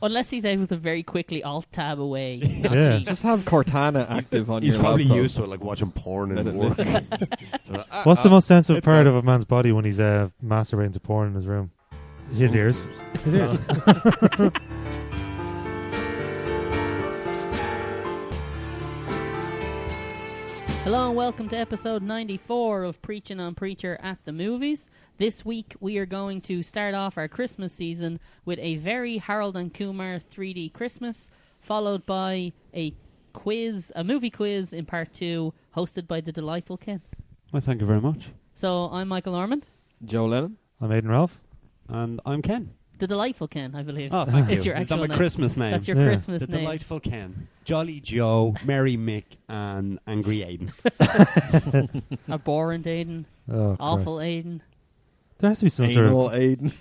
Unless he's able to very quickly alt-tab away. Yeah. Just have Cortana active on He's your probably laptop. used to it, like watching porn and Let it work. What's the most sensitive it's part gone. of a man's body when he's masturbating to porn in his room? His ears. His ears. Hello and welcome to episode 94 of Preachin on Preacher at the Movies. This week we are going to start off our Christmas season with a very Harold and Kumar 3D Christmas, followed by a movie quiz in part 2, hosted by the delightful Ken. Well, thank you very much. So I'm Michael Ormond. Joe Lennon. I'm Aidan Ralph. And I'm Ken. The delightful Ken, I believe. Oh, thank It's you. your Is that actual my name. Christmas name? That's your Yeah. Christmas The name. delightful Ken. Jolly Joe, Merry Mick, and Angry Aidan. Abhorrent Aiden. Oh, Awful Aiden. there has to be some sort Anal of Aiden.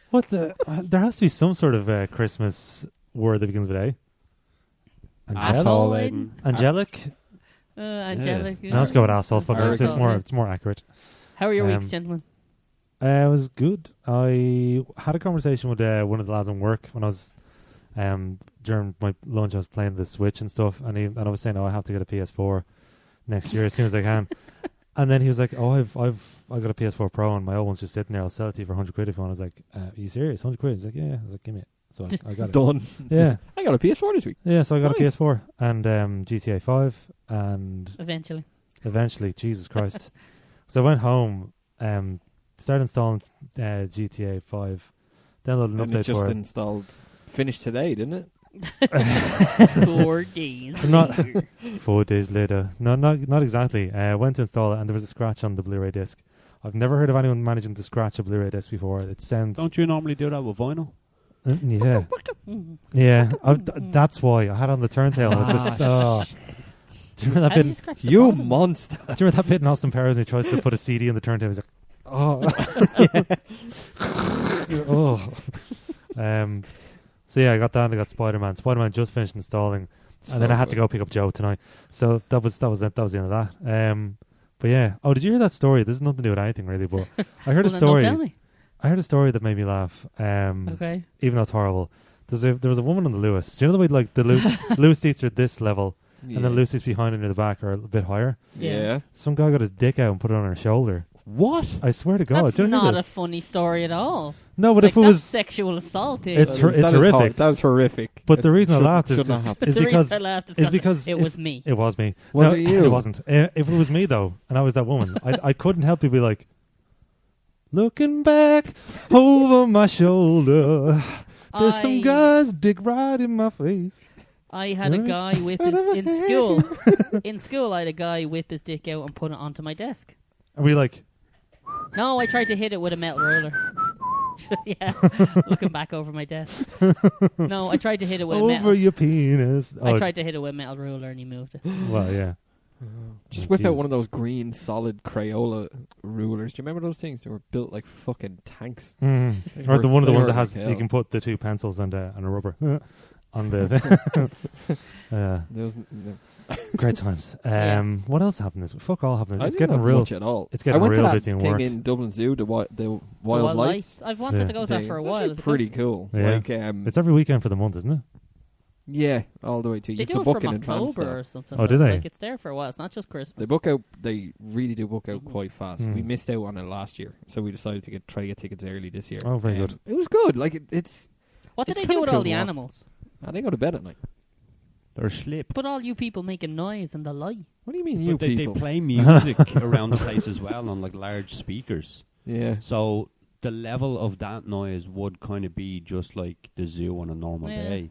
what the. There has to be some sort of Christmas word that begins with A. Asshole Angelic. Aiden. Angelic. Angelic. No, let's go with asshole. Fuck it. It's Asshole, more. yeah. It's more accurate. How are your Um, weeks, gentlemen? It was good. I had a conversation with one of the lads on work when I was during my lunch. I was playing the Switch and stuff, and I was saying, "Oh, I have to get a PS4 next year as soon as I can." And then he was like, "Oh, I've got a PS4 Pro, and my old one's just sitting there. I'll sell it to you for £100 if you want." I was like, "Are you serious? £100?" He's like, "Yeah." I was like, "Give me it." So I got it. Done. Yeah, I got a PS4 this week. yeah. So I got a Nice. PS4 and GTA 5, and Eventually. Jesus Christ. So I went home, started installing GTA 5, downloaded an And it update just for it. installed. Finished today, didn't it? 4 days. Not 4 days later. No, not exactly. I went to install it, and there was a scratch on the Blu-ray disc. I've never heard of anyone managing to scratch a Blu-ray disc before. It sounds... Don't you normally do that with vinyl? Yeah. Yeah. That's why. I had it on the turntable. It's just... Do you remember that How did bit? you scratch the You bottom? monster. Do you remember that bit in Austin Powers when he tries to put a CD in the turntable? He's like, oh. Oh. So yeah, I got that and I got Spider-Man. Spider-Man just finished installing. And then I had to go pick up Joe tonight. So that was it. That was the end of that. But yeah. Oh, did you hear that story? This has nothing to do with anything really, but I heard Well, a then don't story. tell me. I heard a story that made me laugh. Okay. Even though it's horrible. There was a woman on the Lewis. Do you know the way like the Lewis seats are this level and the Lewis seats behind and near the back are a bit higher? Yeah. Some guy got his dick out and put it on her shoulder. What? I swear to God. That's do you know not a this? funny story at all. No, but Like, if it that's was... sexual assault. It's That is horrific. That was horrific. But the reason I Should- laughed is should not just- happen. is the because... reason I laughed is because it if- was me. It was me. Was No, it you? It wasn't. If it was me, though, and I was that woman, I couldn't help but be like, looking back over my shoulder, there's some guy's dick right in my face. I had a guy whip his... In school, I had a guy whip his dick out and put it onto my desk. And we like... No, I tried to hit it with a metal roller. Yeah, looking back over my desk. No, I tried to hit it with a over metal... your penis. I tried to hit it with a metal ruler and he moved it. Well, yeah. Just Oh, whip out Jesus. one of those green solid Crayola rulers. Do you remember those things? They were built like fucking tanks. Mm. They Or were- one of the they ones were that has... like You hell. can put the 2 pencils and a rubber on the... There was great times. What else happened this week? Fuck all happened. I It's didn't getting have real... much at all. it's getting I went real to that busy in thing work. in Dublin Zoo, the Wild Wild Lights. I've wanted Yeah. to go to that thing. for a It's while. actually Is it pretty cool. Yeah. Like, It's every weekend for the month, isn't it? yeah, all the way to. They You have do to it book from in advance. October though. or something. Oh, do though. they? Like, it's there for a while. It's not just Christmas. They book out. They really do book out Mhm. quite fast. Mm. We missed out on it last year, so we decided to try to get tickets early this year. Oh, very good. It was good. Like it's. What did it's they kinda do with cool all the to watch. animals? They go to bed at night. Or slip. But all you people making noise and the light. What do you mean, you But they people? play music around the place as well on like large speakers. Yeah. So the level of that noise would kind of be just like the zoo on a normal Yeah. day.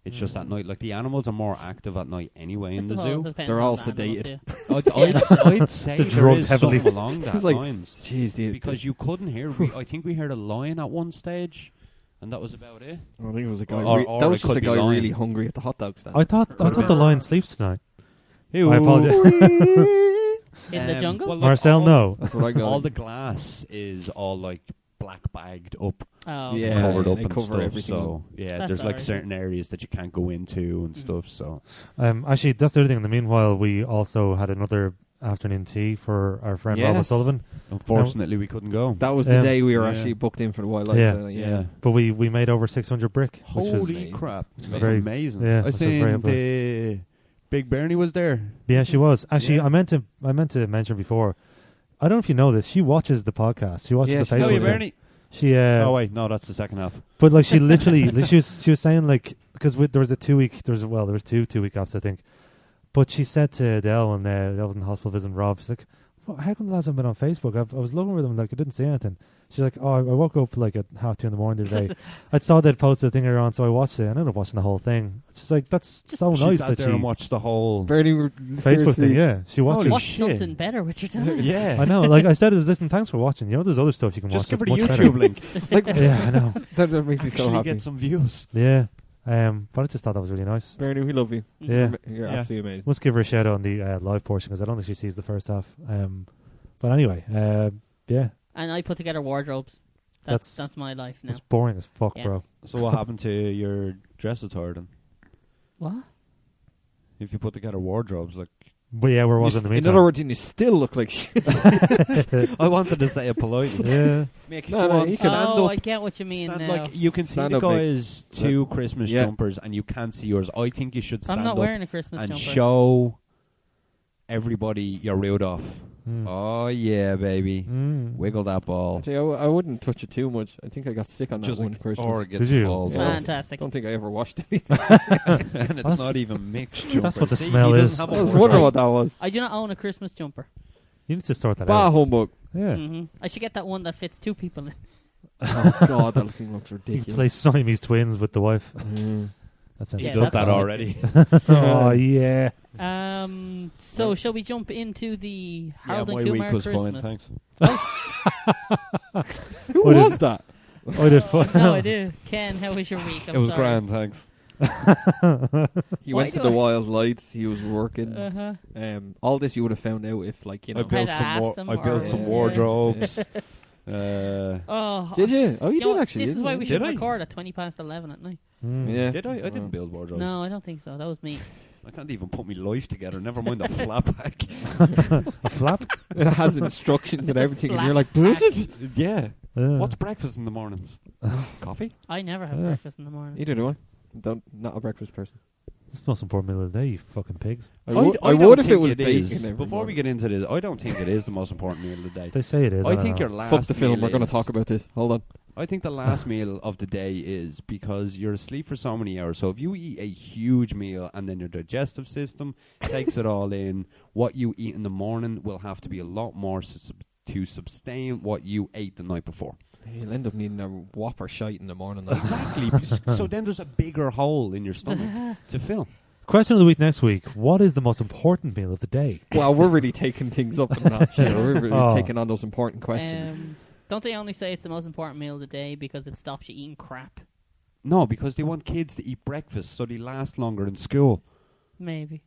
It's just at night. Like the animals are more active at night anyway in I the suppose zoo. it depends They're on all the animals, sedated. yeah. I'd say They're there drugged is heavily. something along that It's like- lines. Jeez, dude. Because you couldn't hear. I think we heard a lion at one stage, and that was about it. I think it was a guy. Or that it was just could a be guy lying. really hungry at the hot dog stand. I thought the lion sleeps tonight. I apologize. In the jungle? well, look, Marcel, all- no. That's what I got. All the glass is all like black bagged up, Oh, Yeah. covered up they and cover stuff. everything So yeah, That's there's like alright. certain areas that you can't go into and Mhm. stuff. So Actually, that's the other thing. In the meanwhile, we also had another afternoon tea for our friend Yes. Rob O'Sullivan. Unfortunately, we couldn't go. That was the day we were Yeah. actually booked in for the wildlife. Yeah. So, yeah. But we made over 600 brick, which Holy was amazing. crap! Which is That's very- amazing. yeah, I which was very seen happy. the Big Bernie was there. yeah, she was actually. Yeah. I meant to mention before. I don't know if you know this. She watches the podcast. She watches Yeah, the she Facebook. does. Oh, you thing. Bernie. She Oh wait, no, that's the second half. but like she literally, like, she was saying like because there was a 2 week. There was two 2 week offs I think. But she said to Adele when Adele was in hospital visiting Rob, she's like, well, how come the lads haven't been on Facebook? I was looking for them, like I didn't see anything. She's like, oh, I woke up like at 2:30 in the morning the other day. I saw they'd posted a thing earlier on, so I watched it. I ended up watching the whole thing. She's like, that's so She nice sat that there and watched the whole. Bernie, Facebook thing. Yeah, she watches. Watch shit. something better with your time. Yeah, I know. Like I said, listen, thanks for watching. You know, there's other stuff you can just watch. give her the that's YouTube much link. Like, yeah, I know. that makes me so Actually, happy. get some views. Yeah, but I just thought that was really nice. Bernie, we love you. Yeah, You're Yeah. absolutely amazing. must give her a shout out on the live portion because I don't think she sees the first half. But anyway, yeah, And I put together wardrobes. That's- That's my life now. it's boring as fuck, Yes. bro. So what happened to your dress attire then? What? If you put together wardrobes, like But yeah, where was it in the In meantime? other words, you still look like shit. I wanted to say it politely. Yeah, Make No, no, you can stand Oh, up. I get what you mean Stand now. like you can see Stand the up, mate. guys' two Christmas Yeah. jumpers, and you can't see yours. I think you should stand I'm not up wearing a Christmas and jumper. show everybody your Rudolph. Mm. Oh yeah, baby, Mm. wiggle that ball. Actually, I wouldn't touch it too much. I think I got sick on that Just one like, Christmas. or it gets Did you? full. Yeah. Fantastic. Don't think I ever washed it. And it's That's- not even mixed. Jumper. that's what the See, smell he is. doesn't have I a was wardrobe. wondering what that was. I do not own a Christmas jumper. You need to sort that Bah out. humbug. Yeah, I should get that one that fits two people in. Oh God, that thing looks you can ridiculous. play Siamese twins with the wife. Mm. That's He Yeah, does that's that all I already. Oh yeah. So shall we jump into the Yeah, Harold my and week Kumar was Christmas? fine, thanks. Who What was is- that? I did fun. No, I do. Ken, how was your week? I'm It was sorry. grand, thanks. He Why went to do the I- wild lights. He was working. Uh-huh. All this you would have found out if, like, you know. I built Had some. asked them I built or- some Yeah. wardrobes. Oh, Did you? Oh, you you know did what? actually. This is didn't why you? we Did should I? record at 11:20 at night. Mm. Yeah. Did I? I didn't build wardrobes. No, I don't think so. That was me. I can't even put my life together. Never mind the flat pack. A flap. It has instructions It's and a everything, and flat you're like, pack. Yeah. Yeah. What's breakfast in the mornings? Coffee? I never have Yeah. breakfast in the morning. Either do I. Not a breakfast person. This is the most important meal of the day, you fucking pigs. I don't would if it think was it bacon. is. every Before we morning. get into this, I don't think it is the most important meal of the day. They say it is. I don't think know. your last Fuck the film. meal We're going to is- talk about this. Hold on. I think the last meal of the day is because you're asleep for so many hours. So if you eat a huge meal and then your digestive system takes it all in, what you eat in the morning will have to be a lot more to sustain what you ate the night before. You'll end up needing a whopper shite in the morning. Exactly. So then there's a bigger hole in your stomach to fill. Question of the week next week. What is the most important meal of the day? Well, we're really taking things up a notch here. We're really Oh. taking on those important questions. Don't they only say it's the most important meal of the day because it stops you eating crap? No, because they want kids to eat breakfast so they last longer in school. Maybe.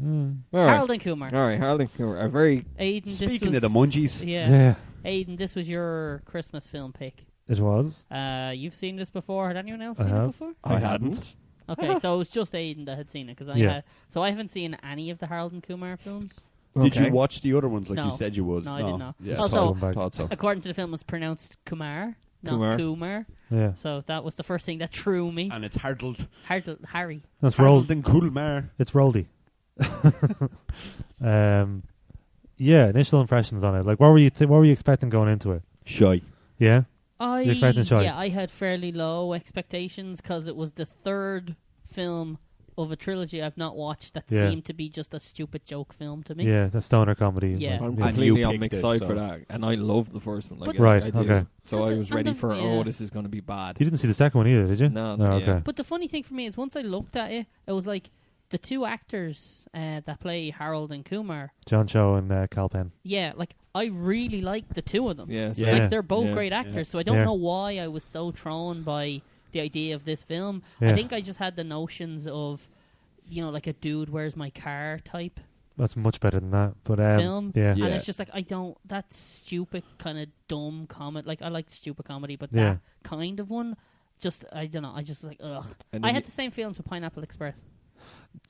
Mm. All right. Harold and Kumar. All right, Harold. You're a very... Aiden, this Speaking was, of the munchies, Yeah. Aiden, this was your Christmas film pick. It was. You've seen this before. Had anyone else I seen it have. before? I hadn't. Okay, so it was just Aiden that had seen it. Yeah. So I haven't seen any of the Harold and Kumar films. did Okay. you watch the other ones like No. you said you would? No, I did not. Yeah, Also- Sorry, going back. thought so. According to the film, it's pronounced Kumar, not Kumar. Kumar. Yeah. So that was the first thing that threw me. And it's Harold. Harry. That's rolled. Harold and Kumar. It's Roldy. Yeah, initial impressions on it. Like, what were you expecting going into it? Shy. Yeah. I You're expecting shy? Yeah, I had fairly low expectations because it was the third film of a trilogy I've not watched that Yeah. seemed to be just a stupid joke film to me. Yeah, the stoner comedy. Yeah. I'm yeah. completely you on picked mixed it, side so- for that, and I love the first one. Like, But- Right, I do. okay. So So I the- was and ready the- for, yeah. oh, this is going to be bad. You didn't see the second one either, did you? No, Oh, yeah. okay. But the funny thing for me is once I looked at it, it was like the two actors that play Harold and Kumar. John Cho and Cal Penn. Yeah, like I really like the two of them. Yeah, so Yeah. Like they're both Yeah. great actors, Yeah. so I don't Yeah. know why I was so thrown by the idea of this film. Yeah. I think I just had the notions of, like a dude, where's my car type That's much better than that. But film. yeah. Yeah. And it's just like, that stupid kind of dumb comedy. Like, I like stupid comedy, but Yeah. that kind of one, just, I don't know, I just like, ugh. And I then had the same feelings with Pineapple Express.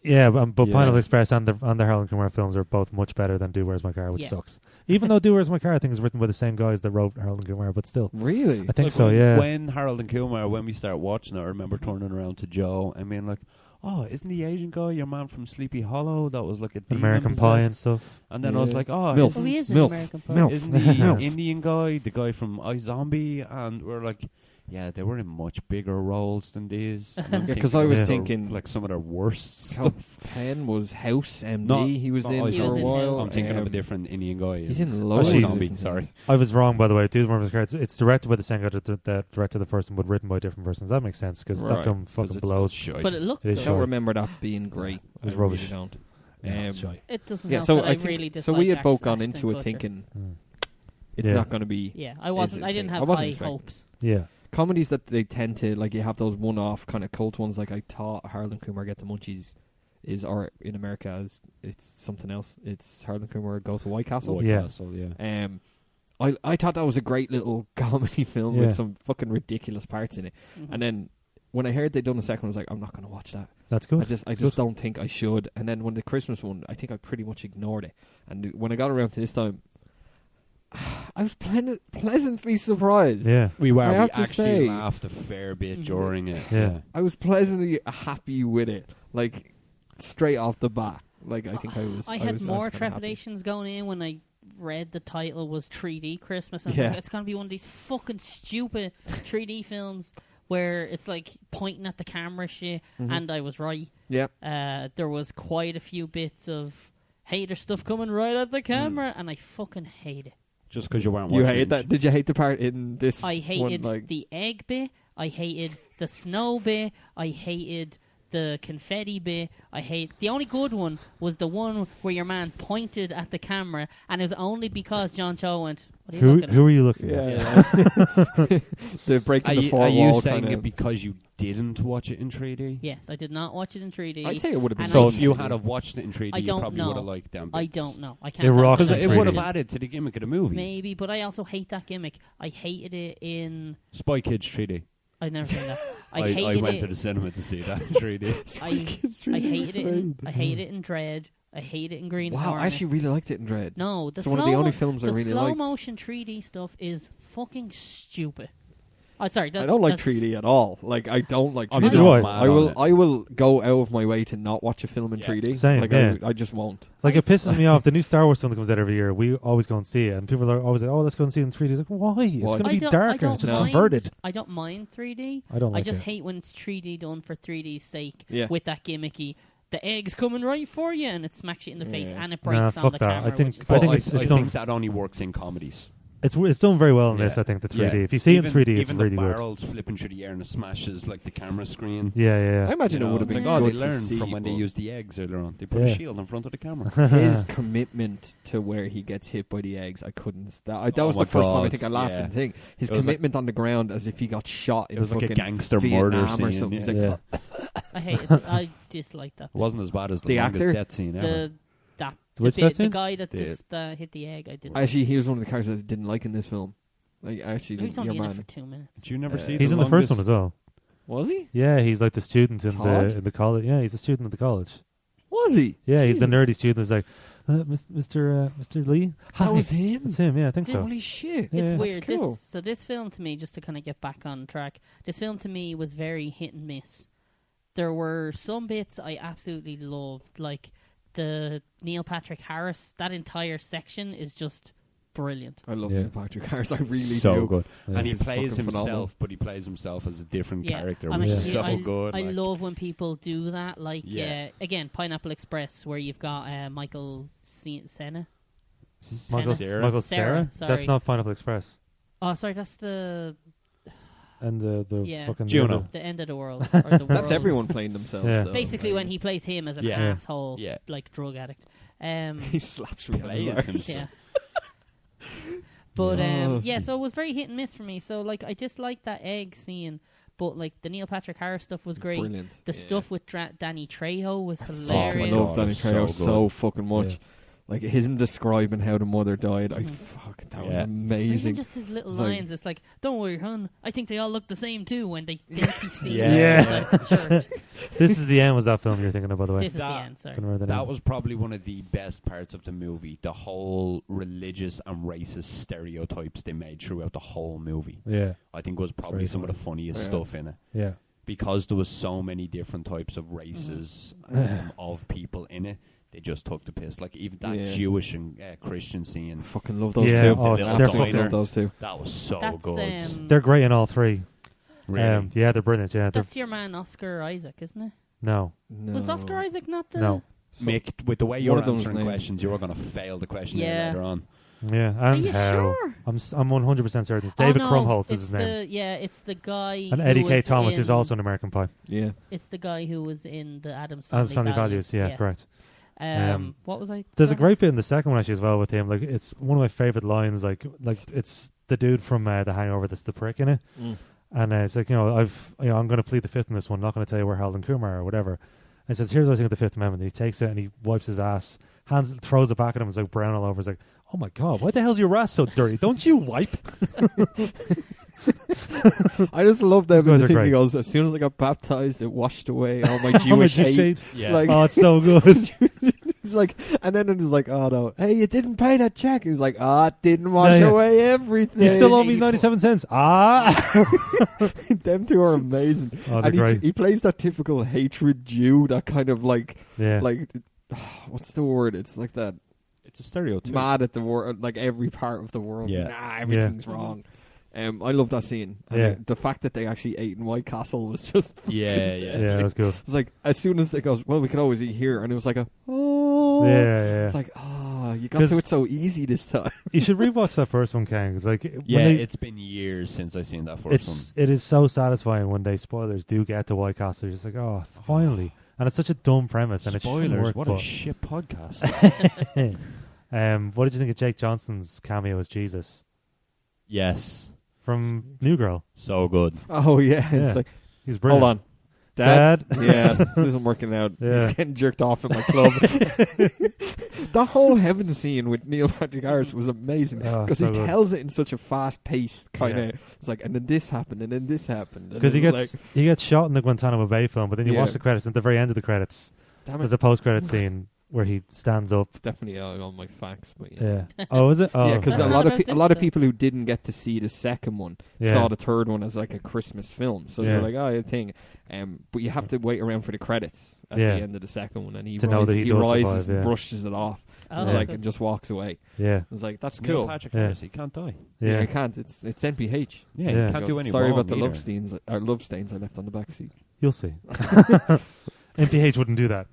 Yeah, but Yeah. Pineapple Express and the Harold and Kumar films are both much better than Do Where's My Car, which Yeah. sucks. Even though Do Where's My Car, I think, is written by the same guys that wrote Harold and Kumar, but still. Really? I think Like so, when, yeah. When Harold and Kumar, when we start watching it, I remember turning around to Joe and being like, "Oh, isn't the Asian guy your man from Sleepy Hollow? That was like a demon American Pie and possessed?" stuff. And then I was Yeah. like, "Oh, Milf. Oh, he is Milf. an American Pie. Milf. isn't the Milf. Indian guy the guy from iZombie?" And we're like, "Yeah, they were in much bigger roles than these." And I'm Yeah, 'cause thinking I was of thinking- like some of their worst Cal stuff. Penn was House MD. Not- he was not in iZombie. He was for a in while. House. I'm thinking of a different Indian guy. He's in loads Actually- of iZombie, different sorry. things. I was wrong, by the way. Do Where's My Car? It's directed by the same guy that directed the first one, but written by different persons. That makes sense, because Right. that film fucking blows. But it looked It is I good. don't Sure. remember that being great. It was I rubbish. Really don't. Yeah, it's Um, shy. It doesn't Yeah, help so that I think really so. dislike We had both Ashton gone into it Kutcher. thinking Mm. it's Yeah. not going to be. Yeah, I it didn't thing? have I wasn't high expecting- hopes. Yeah. Comedies that they tend to like, you have those one-off kind of cult ones. Like I thought Harold and Kumar Get the Munchies is, or in America is, it's something else. It's Harold and Kumar Go to White Castle. White Yeah. Castle, yeah. I thought that was a great little comedy film Yeah. with some fucking ridiculous parts in it. Mhm. And then when I heard they'd done the second one, I was like, I'm not going to watch that. That's good. I just good. don't think I should. And then when the Christmas one, I think I pretty much ignored it. And when I got around to this time, I was pleasantly surprised. Yeah. We were. I We have to actually say- laughed a fair bit Mhm. during it. Yeah. I was pleasantly happy with it, like straight off the bat. Like I think I was. I had was more kinda happy. trepidations going in when I read the title was 3D Christmas. I was Yeah. like, it's going to be one of these fucking stupid 3D films where it's like pointing at the camera shit, Mhm. and I was right. Yeah. There was quite a few bits of, hey, there's stuff coming right at the camera, and I fucking hate it. Just because you weren't You watching hate it. that? Did you hate the part in this? I hated one, like, the egg bit. I hated the snow bit. I hated the confetti bit. The only good one was the one where your man pointed at the camera, and it was only because John Cho went, what are you looking Who at? are you looking Yeah. at? yeah. The breaking Are the you, fourth are you wall saying kinda- it because you didn't watch it in 3D? Yes, I did not watch it in 3D. I'd say it would have been. And So I- if you had have watched it in 3D, I you don't probably know. would have liked them. I bits. don't know. I It can't. rocks Because in it would have 3D. added to the gimmick of the movie. Maybe, but I also hate that gimmick. I hated it in. Spy Kids 3D. I've never seen that. I I hated went it. to the cinema to see that in 3D. I hated it. I hated it in Dread. I hate it in Green Wow, Hornet. I actually really liked it in Dread. No, It's one of the only films I the really slow liked. motion 3D stuff is fucking stupid. Oh, sorry. I don't like that's- 3D at all. Like I don't like I'm 3D. not mad I on will. it. I will go out of my way to not watch a film in Yeah. 3D. Same, Like yeah. I just won't. Like, it pisses me off. The new Star Wars film that comes out every year, we always go and see it. And people are always like, oh, let's go and see it in 3D. It's like, why? It's Why? going to I be don't- darker. I don't It's just mind. converted. I don't mind 3D. I don't like I just it. hate when it's 3D done for 3D's sake. Yeah. With that gimmicky, the egg's coming right for you, and it smacks you in the face, Yeah. and it Nah, breaks fuck on the that. camera. I think- which is I think But it's I done- think that only works in comedies. It's done very well in this, Yeah. I think, the 3D. Yeah. If you see it in Even- 3D, it's even really the good. barrels flipping through the air and it smashes like the camera screen. Yeah, yeah, I imagine You it know, would have it's been like, oh, good they to learned see, from when they but used the eggs earlier on. They put Yeah. a shield in front of the camera. yeah. his commitment to where he gets hit by the eggs, I couldn't. That Oh was my the first time I God, think I laughed yeah. and think his It was commitment on the ground as if he got shot in It was like a fucking gangster Vietnam murder or scene. something. Yeah. It's like, Yeah. I hate it. I dislike that. It wasn't as bad as the The longest actor? death scene ever. Which the that scene? guy that The- just hit the egg. I didn't. Actually, he was one of the characters I didn't like in this film. Like, He actually, was your only in it for man 2 minutes. Did you never see? He's in the first one as well. was he? Yeah, he's like the student in Todd? the college. Yeah, he's a student at the college. Was he? Yeah, he's the Jesus. nerdy student. Who's like, Mr. Lee? Hi. That was him. That's him, yeah, I think so. Holy shit! Yeah. It's That's weird. cool. This film to me, just to kind of get back on track, this film to me was very hit and miss. There were some bits I absolutely loved, like the Neil Patrick Harris. That entire section is just brilliant. I love Yeah. Neil Patrick Harris. I really so do. good. Yeah. And he He's plays fucking himself, phenomenal. but he plays himself as a different Yeah. character, I which mean, is so I, good. I like. love when people do that. Like, Yeah. again, Pineapple Express, where you've got Michael Cera. Michael Sarah. Michael Sarah, Sarah? That's sorry. not Pineapple Express. Oh, sorry, that's the And the Yeah. fucking... Juno. the end of the world. Or the That's world. everyone playing themselves. Yeah. though. Basically, Like, when he plays him as an Yeah. asshole, Yeah. like drug addict. he slaps me on Plays his arse. himself. Yeah. But Oh. yeah, so it was very hit and miss for me. So like, I disliked that egg scene, but like the Neil Patrick Harris stuff was great. Brilliant. The Yeah. stuff with Danny Trejo was Fuck, I hilarious. love God, Danny so Trejo good. so fucking much. Yeah. Like him describing how the mother died, that was Even amazing. just his little It's like- lines. It's like, "Don't worry, hon. I think they all look the same too." When they think he sees Yeah. them outside the church. This is the end. Was that film you're thinking of, by the way? This is the That- end. Sorry. Couldn't remember the That name. was probably one of the best parts of the movie. The whole religious and racist stereotypes they made throughout the whole movie. Yeah, I think was probably very some of the funny. funniest Yeah. stuff in it. yeah, Because there was so many different types of races of people in it. They just took the piss. Like even that Yeah. Jewish and Christian scene. I fucking love those Yeah, two. oh, it's- I they're absolutely fucking- love those two. That was so That's good. they're great in all three. Really? Yeah, they're brilliant. Yeah, they're, that's your man Oscar Isaac, isn't it? no, Was Oscar Isaac not the? no, So- Mick, with the way one you're of them's answering name- questions, you're going to fail the question Yeah. later on. yeah, Are and you how? sure? I'm 100% certain. It's David oh, no, Krumholtz is it's his name, Yeah, it's the guy. and who Eddie K. was Thomas, who's in- also in American Pie. Yeah. It's the guy who was in the Addams As Family Values, yeah, correct. What was I? There's a great bit in the second one actually as well with him. Like it's one of my favorite lines. Like it's the dude from The Hangover that's the prick in it, and it's like I'm going to plead the fifth in this one. Not going to tell you where Harold and Kumar or whatever. And he says, "Here's what I think of the Fifth Amendment." And he takes it and he wipes his ass, throws it back at him. It's like brown all over. It's like, oh my god, why the hell's your ass so dirty? Don't you wipe? I just love them. Those guys The are thing great. he goes, as soon as I got baptized, it washed away all my Oh, my Jewish hate. shade. Yeah. Like, Oh, it's so good. he's like, and then it's like, oh no, hey, you didn't pay that check. He's like, it didn't wash Yeah. away everything. You still owe me 97 cents. Ah. Them two are amazing. Oh, they're And great. he plays that typical hatred Jew, that kind of like, Yeah. what's the word? It's like that It's a stereotype. mad at the world, like every part of the world. Yeah. Nah, everything's wrong. I love that scene. And Yeah. the fact that they actually ate in White Castle was just Yeah, Yeah, that was good. It's like as soon as they goes, well, we can always eat here, and it was like oh, Yeah. It's like you got to it so easy this time. You should rewatch that first one, Ken. 'Cause like Yeah, when it's been years since I've seen that first it is so satisfying when they spoilers do get to White Castle. You're just like, oh, finally. And it's such a dumb premise, and one. it shouldn't Spoilers, work. what but a shit podcast. what did you think of Jake Johnson's cameo as Jesus Yes. from New Girl? So good. Oh yeah, Yeah. it's like He's brilliant. hold on, Dad. Dad? Yeah, this isn't working out. Yeah. He's getting jerked off at my club. That whole heaven scene with Neil Patrick Harris was amazing Oh, because so he good. tells it in such a fast-paced kind of. Yeah. It's like, and then this happened, and then this happened. and Because it was he gets shot in the Guantanamo Bay film, but then you Yeah. watch the credits, and at the very end of the credits, damn it, there's a post-credit scene where he stands up. it's definitely on my facts, but yeah. Yeah. Oh, is it? Oh, Yeah, because That's a not lot of about a lot of this, people who didn't get to see the second one Yeah. saw the third one as like a Christmas film, so Yeah. they're like, "Oh, yeah, thing." But you have to wait around for the credits at Yeah. the end of the second one, and he To know that he does rises survive, and yeah. brushes it off, Oh, Yeah. like and just walks away. Yeah. I was like, "That's Neil cool." Patrick Yeah. Harris, he can't die. Yeah, Yeah. I can't. It's NPH. Yeah, Yeah. he can't do any Sorry wrong about the either. love stains I left on the back seat. You'll see. MPH wouldn't do that.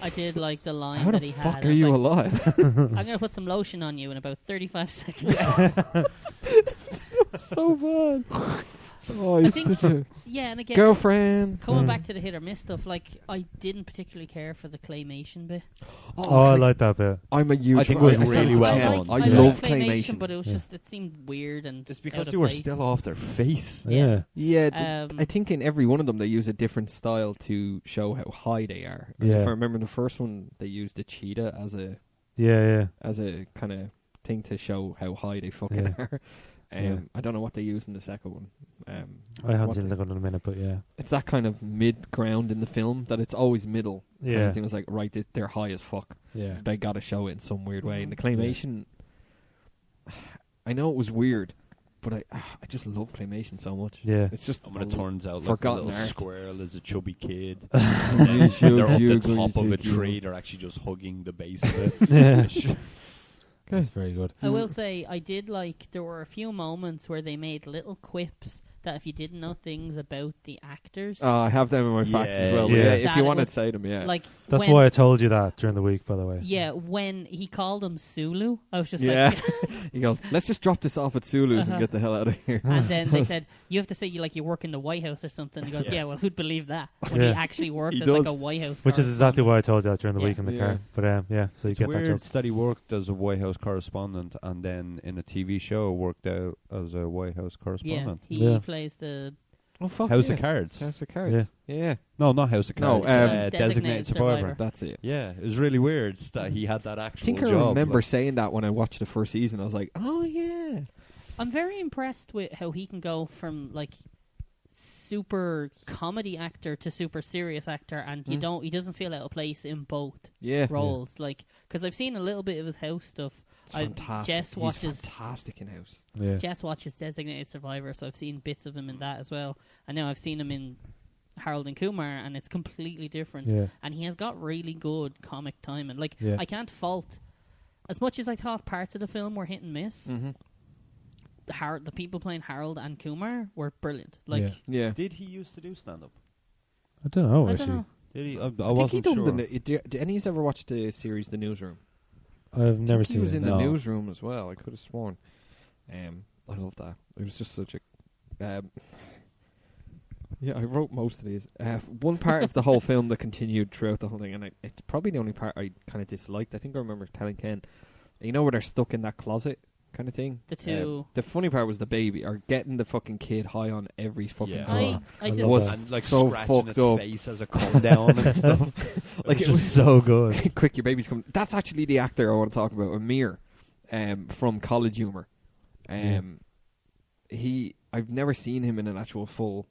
I did like the line How that the he had. fuck I are was you like, alive? I'm gonna put some lotion on you in about 35 seconds. So bad. Oh, I he's think- such a Yeah, and again, girlfriend. coming Mm. back to the hit or miss stuff, like I didn't particularly care for the claymation bit. Oh, I like that bit. I'm a huge. I think it was fan. really I well can't. done. I like love claymation, claymation. but it was Yeah. just it seemed weird and It's out because of you were place. still off their face. Yeah. Yeah, Um, I think in every one of them they use a different style to show how high they are. And Yeah. if I remember the first one, they used the cheetah as Yeah. a kind of thing to show how high they fucking Yeah. are. Yeah. I don't know what they use in the second one. I haven't what seen they- the second one in a minute, but yeah. It's that kind of mid ground in the film that it's always middle. Kind Yeah. of thing. It's like right, they're high as fuck. Yeah. They got to show it in some weird way. And the claymation, I know it was weird, but I just love claymation so much. Yeah. It's just And it turns out like a Forgotten little art. squirrel is a chubby kid. You and then should, they're up you the go, top you of a should, you tree. go. They're actually just hugging the base of it. Yeah. That's very good. I will say I did like there were a few moments where they made little quips that if you didn't know things about the actors, I have them in my facts as Yeah, well. yeah. Yeah, if That you it want to was say them, yeah. like That's when, why I told you that during the week, by the way. Yeah, when he called him Sulu, I was just Yeah. like, He goes, let's just drop this off at Sulu's Uh-huh. and get the hell out of here. and then they said you have to say you work in the White House or something. He goes, yeah, well, who'd believe that when Yeah. he actually worked He as like does. a White House, Which is exactly why I told you that during the Yeah. week in the Yeah. car. But yeah, so you It's get that joke. weird that he worked as a White House correspondent and then in a TV show worked out as a White House Yeah, correspondent. he Yeah. plays the Oh fuck! House yeah. of Cards. House of Cards. Yeah. No, not House of No, Cards. Designated Designated Survivor. Survivor. That's it. Yeah, it was really weird that he had that I actual think I job. remember like- saying that when I watched the first season. I was like, oh yeah. I'm very impressed with how he can go from like super comedy actor to super serious actor, and he doesn't feel out of place in both Yeah. roles. Like, because I've seen a little bit of his house stuff. It's fantastic. Jess He's watches fantastic in House. Yeah. Jess watches Designated Survivor, so I've seen bits of him in that as well. And now I've seen him in Harold and Kumar, and it's completely different. Yeah. And he has got really good comic timing. Like, Yeah. I can't fault, as much as I thought parts of the film were hit and miss. Mm-hmm. The people playing Harold and Kumar were brilliant. Like, Yeah. Did he used to do stand-up? I don't know I actually. don't know. Did he? I I think he wasn't done sure. did any of you ever watched the series The Newsroom? I've never I think seen he was it. in no. the newsroom as well. I could have sworn. I love that. It was just such a. Yeah, I wrote most of these. One part of the whole film that continued throughout the whole thing, and it's probably the only part I kind of disliked. I think I remember telling Ken, you know, where they're stuck in that closet kind of thing. The two. The funny part was the baby, or getting the fucking kid high on every fucking Yeah. drug. I I just love was that. And like so scratching fucked its up. face as it come down and stuff. Like, It it was was so good. Quick, your baby's coming. That's actually the actor I want to talk about, Amir, from College Humor. I've never seen him in an actual full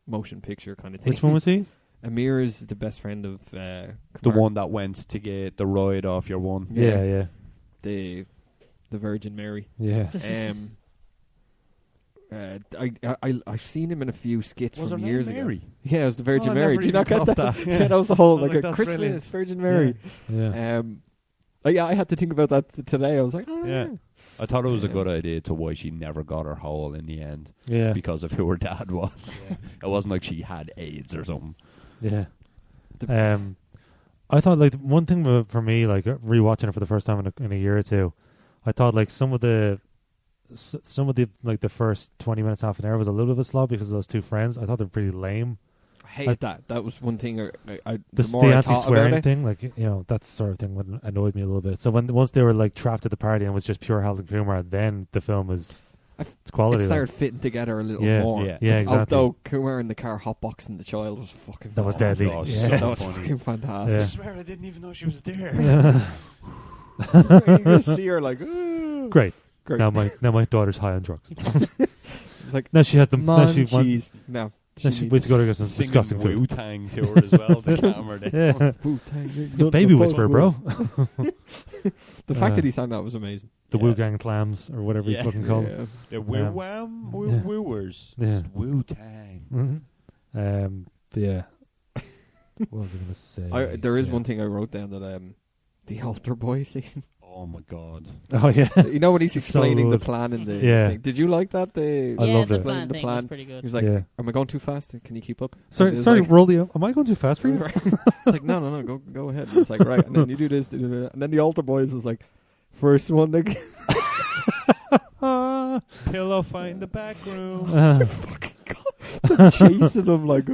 motion picture kind of thing. Which one was he? Amir is the best friend of The Kumar. one that went to get the ride off your one. Yeah. the Virgin Mary. Yeah. I've seen him in a few skits Was her from name years Mary? ago. Yeah, it was the Virgin Oh, I Mary. never Do you not even get caught that? that. Yeah, that was the whole I was like like, a that's Christmas brilliant. Virgin Mary. Yeah. Yeah, I had to think about that today. I was like, oh Yeah. I thought it was a Yeah. good idea to why she never got her hole in the end Yeah. because of who her dad was. It wasn't like she had AIDS or something. Yeah. I thought like one thing for me, like rewatching it for the first time in a year or two, I thought like some of the like the first 20 minutes, half an hour was a little bit of a slog because of those two friends. I thought they were pretty lame. I hated that. That was one thing. The The more I thought about anti-swearing it, thing, like, you know, that sort of thing would annoyed me a little bit. So once they were like trapped at the party and it was just pure Harold and Kumar, then the film is it's quality. it like. started fitting together a little Yeah, more. yeah. Yeah, exactly. Although Kumar in the car hotboxing the child was fucking. That was fantastic. deadly. Oh, so Yeah. That was funny. fucking fantastic. Yeah. I swear I didn't even know she was there. You just see her like, "Ooh." Great. Great. Now my daughter's high on drugs. It's like, No, she has the. No, she cheese. No. she went to go to get some disgusting food. Wu-Tang to her as well. The camera there. Yeah. Wu-Tang. The baby whisperer, bro. The fact that he sang that was amazing. The Yeah. Wu Gang clams or whatever Yeah. you fucking call Yeah. The woo-wham, woo-wooers. Yeah. It's Wu-Tang. them. But yeah. What was I going to say? There is Yeah. one thing I wrote down that the altar boy scene. Oh my god. Oh yeah. You know when he's It's so explaining the good. plan in the Yeah. thing. Did you like that? I yeah, loved the it. plan The thing plan. was pretty good. He was like, Yeah. "Am I going too fast? Can you keep up?" Sorry, And it was sorry, like- Rolio. Am I going too fast for you? It's like, no, go ahead. And it's like, right, and then you do this, and then the altar boys is like, first one to Pillow find the back room. chasing them like,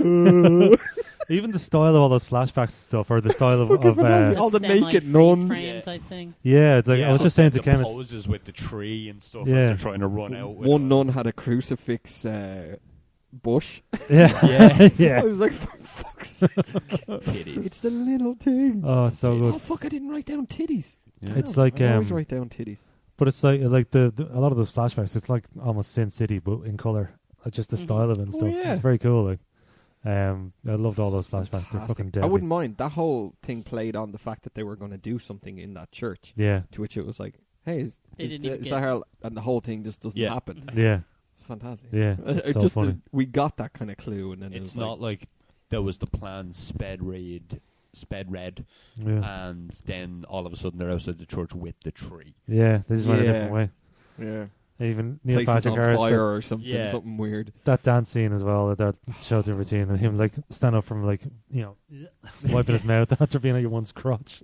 Even the style of all those flashbacks and stuff, or the style of all the naked semi-freeze nuns. frame Yeah. type thing. yeah, it's like I was just saying to the Kenneth. poses with the tree and stuff Yeah. as they're trying to run out. With one it. nun had a crucifix bush. Yeah, I yeah. was like, for fuck's sake, Titties. it's the little thing. Oh, it's so Oh good. fuck! I didn't write down titties. Yeah. It's like I always write down titties. but it's like the a lot of those flashbacks. It's like almost Sin City, but in color. Just the Mhm. style of it and Oh, stuff. yeah. It's very cool. Like, I loved all those flashbacks. They're Fantastic. fucking I deadly. wouldn't mind. That whole thing played on the fact that they were going to do something in that church. Yeah, To which it was like, hey, They is didn't even that get- how? And the whole thing just doesn't Yeah. happen. yeah, It's fantastic. yeah. It's It so just funny. we got that kind of clue, and then it It's was not like there was the plan sped red, Yeah, and then all of a sudden they're outside the church with the tree. yeah. They just went a Yeah. different way. yeah, Even Neil places Patrick on Harris. fire or something, Yeah. something weird. That dance scene as well, that shelter routine, and him like stand up from like wiping his mouth after being at your one's crotch.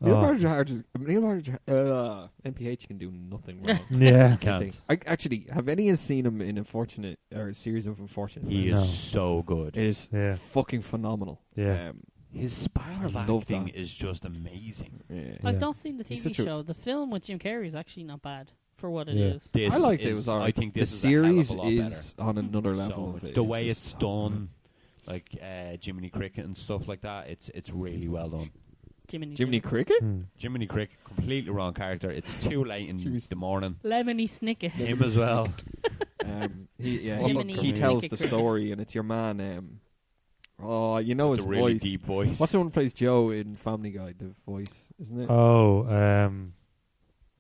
Neil Oh. Patrick NPH can do nothing wrong. Yeah, You can't. I actually have any has seen him in Unfortunate or a series of Unfortunate. He No. is so good. It is Yeah. fucking phenomenal. Yeah. His style of I love acting that. is just amazing. Yeah. Yeah. I've not seen the He's TV such a- show. The film with Jim Carrey is actually not bad. for what it Yeah. is. This I liked is, it. It was alright. I think the this is series a hell of a lot is on another level. So of it. the It's way just it's so done, like Jiminy Cricket and stuff like that, it's really well done. Jiminy Cricket? Jiminy Cricket, completely wrong character. It's too late in Jeez. the morning. Lemony Snicket. Him as well. He Jiminy tells the Cricket. story, and it's your man. You know his The really voice. deep voice. What's the one who plays Joe in Family Guy? The voice, isn't it? Oh,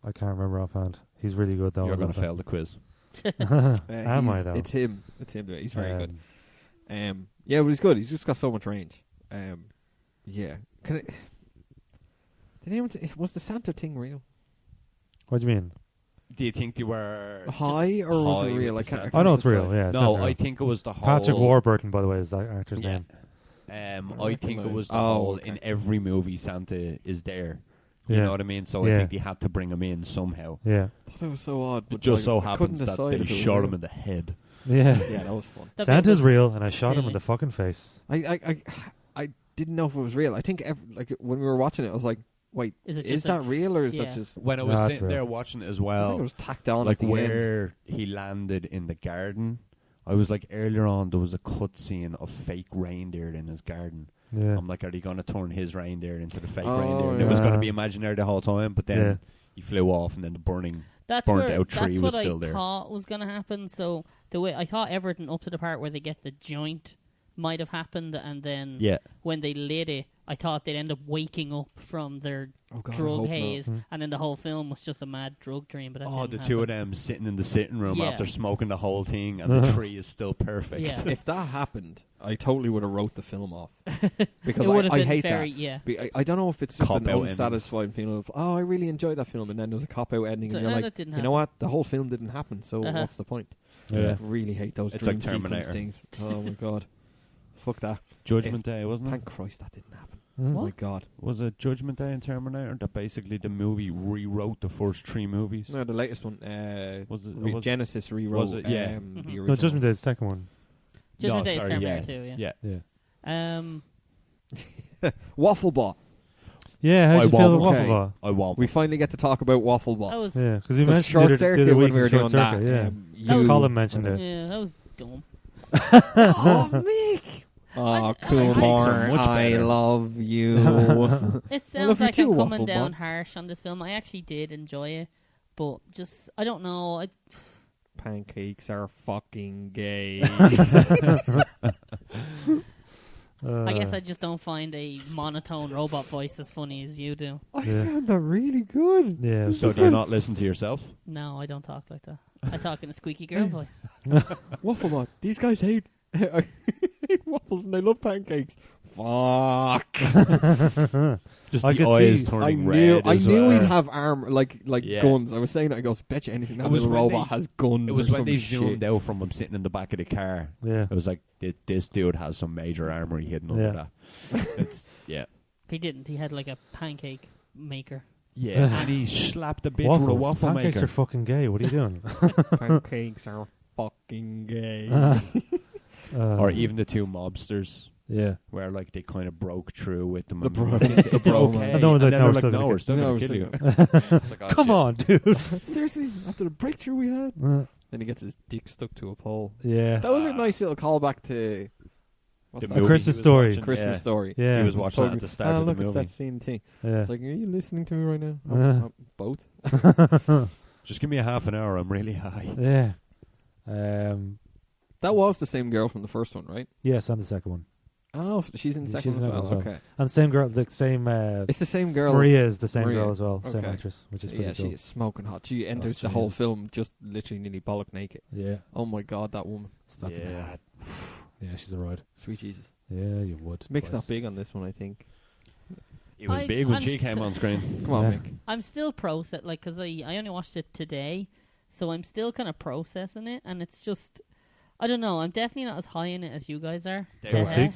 I can't remember offhand. He's really good though. You're I going love to fail the quiz. Am I though? It's him. It's him. He's very good. Um, Yeah, but he's good. He's just got so much range. Yeah. Can it? Did anyone? Was the Santa thing real? What do you mean? Do you think they were High or was high it real? with I the can't. Oh no, it's decide. real. Yeah. It's No, definitely I real. think it was the whole... Patrick Warburton, by the way, is that actor's Yeah. name. I think it was the Oh, whole... okay. In every movie, Santa is there. You Yeah. know what I mean? So I Yeah. think they had to bring him in somehow. Yeah. I thought it was so odd. It But just so I couldn't happens that decide they if it was shot real. him in the head. Yeah. Yeah, that was fun. That'd be Santa's good. real, and I shot him in Silly. the fucking face. I didn't know if it was real. I think when we were watching it, I was like, "Wait, Is it is just that real or is yeah. that just?" When I No, was that's sitting real. there watching it as I think well, it was tacked on like at the end. where he landed in the garden, I was like, earlier on there was a cut scene of fake reindeer in his garden. Yeah. I'm like, are they going to turn his reindeer into the fake Oh, reindeer? And it was going to yeah. be imaginary the whole time, but then Yeah. he flew off, and then the burning That's burnt where, out tree that's was what still I there. thought was going to happen. So the way I thought everything up to the part where they get the joint might have happened, and then Yeah. when they lit it, I thought they'd end up waking up from their Oh, God, I drug hope not. haze, Mm. and then the whole film was just a mad drug dream. But that Oh, didn't the two of happen. them sitting in the sitting room Yeah. after smoking the whole thing, and the tree is still perfect. Yeah. If that happened, I totally would have wrote the film off because It would have I been hate very that. I don't know if it's just Cop an out unsatisfying feeling of I really enjoyed that film, and then there's a cop out ending, and So, you're like, that didn't you know happen. what? The whole film didn't happen, so Uh-huh. what's the point? Yeah. I really hate those It's dream like Terminator. sequence things. Oh my god, fuck that! Judgment Day, wasn't it? Thank Christ that didn't happen. Mm. Oh my god. Was it Judgment Day and Terminator that basically the movie rewrote the first three movies? No, the latest one. Was it? Genesis rewrote. Was it? Yeah. The Mhm. original. No, Judgment Day is the second one. Judgment Day is sorry, Terminator yeah. 2, yeah. Yeah. Wafflebot. Yeah, how I did you feel about won't. Waffle Ball? I won't. We finally get to talk about Wafflebot. That was Yeah, because you The mentioned short the other circuit week when we were in Short doing that. Circuit, yeah. you- Just Colin mentioned it. yeah, that was dumb. Oh, Mick! Oh, I Kumar, much I better. love you. It I love sounds you like too, I'm coming Wafflebot. down harsh on this film. I actually did enjoy it, but just I don't know. Pancakes are fucking gay. I guess I just don't find a monotone robot voice as funny as you do. I Yeah. found that really good. Yeah, it was So just do you not listen to yourself? No, I don't talk like that. I talk in a squeaky girl voice. Wafflebot. These guys hate waffles and they love pancakes. Fuck. Just I the could eyes see- turning I red. knew as we'd well. have armor like Yeah. guns. I was saying that. I goes, bet you anything that It was little when robot they- has guns. It was or when some they shit. zoomed out from him sitting in the back of the car. yeah. It was like, this dude has some major armory hidden under that. It's, yeah. He didn't. He had like a pancake maker. Yeah, and he slapped the bitch Waffles. with a waffle Pancakes maker. are fucking gay. What are you doing? Pancakes are fucking gay. Or even the two mobsters, yeah. where like they kind of broke through with them. The and bro- went, it's the bro okay. man. And No, then no, they're we're like, still no, gonna we're still No, going we're to kill still you. It's like, oh, Come shit. on, dude. Seriously, after the breakthrough we had, then he gets his dick stuck to a pole. Yeah. That was a nice little callback to what's The that? movie A Christmas he was Story. watching, Christmas yeah. Story. Yeah. He was It's watching it totally- at the start of the look, movie. it's that scene thing. Yeah. It's like, are you listening to me right now? Both. Just give me a half an hour. I'm really high. Yeah. That was the same girl from the first one, right? Yes, and the second one. Oh, she's in the second She's one in as that well. as well. Okay. And same girl, the same. It's the same girl. Maria is the same Maria. girl as well, same Okay. actress, which is pretty Yeah, cool. she is smoking hot. She enters the whole Jesus. film just literally nearly bollock naked. Yeah, Oh my god, that woman. it's fucking Yeah. hard. Yeah, she's a ride. Sweet Jesus. Yeah, you would. Mick's not boys. big on this one, I think. It was big when I'm she came so- on screen. Come on, Yeah. Mick. I'm still because I only watched it today, so I'm still kind of processing it, and it's just I don't know. I'm definitely not as high in it as you guys are. So to speak.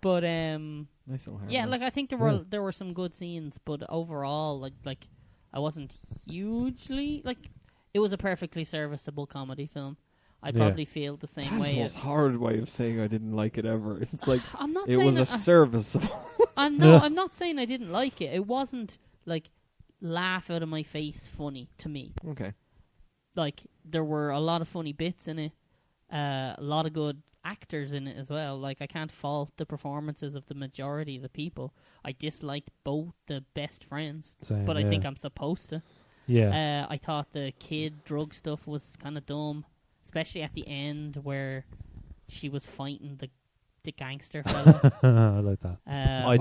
But Nice little hair. yeah, nice. like I think there were some good scenes, but overall, like I wasn't hugely like it was a perfectly serviceable comedy film. I Yeah. probably feel the same That's way. the most hard way of saying I didn't like it ever. It's like I'm not it saying was a that serviceable. I'm not saying I didn't like it. It wasn't like laugh out of my face funny to me. Okay. Like there were a lot of funny bits in it, a lot of good actors in it as well. Like I can't fault the performances of the majority of the people. I disliked both the best friends, Same, but I think I'm supposed to. Yeah. I thought the kid drug stuff was kind of dumb, especially at the end where she was fighting the gangster fella. I like that. I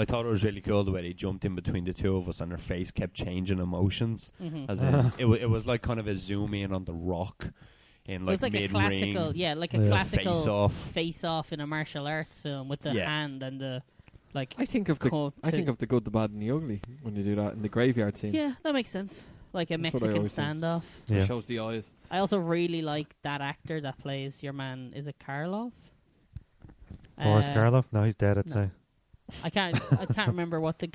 thought it was really cool the way they jumped in between the two of us and her face kept changing emotions. As in, it was like kind of a zoom in on the Rock in like, it was like mid-ring. a classical, like a classical face off in a martial arts film with the hand and the like. I think of the good, the bad, and the ugly when you do that in the graveyard scene. Yeah, that makes sense. Like a Mexican standoff. It shows the eyes. I also really like that actor that plays your man. Is it Karloff? Boris Karloff? No, he's dead. I'd say. I can't remember what the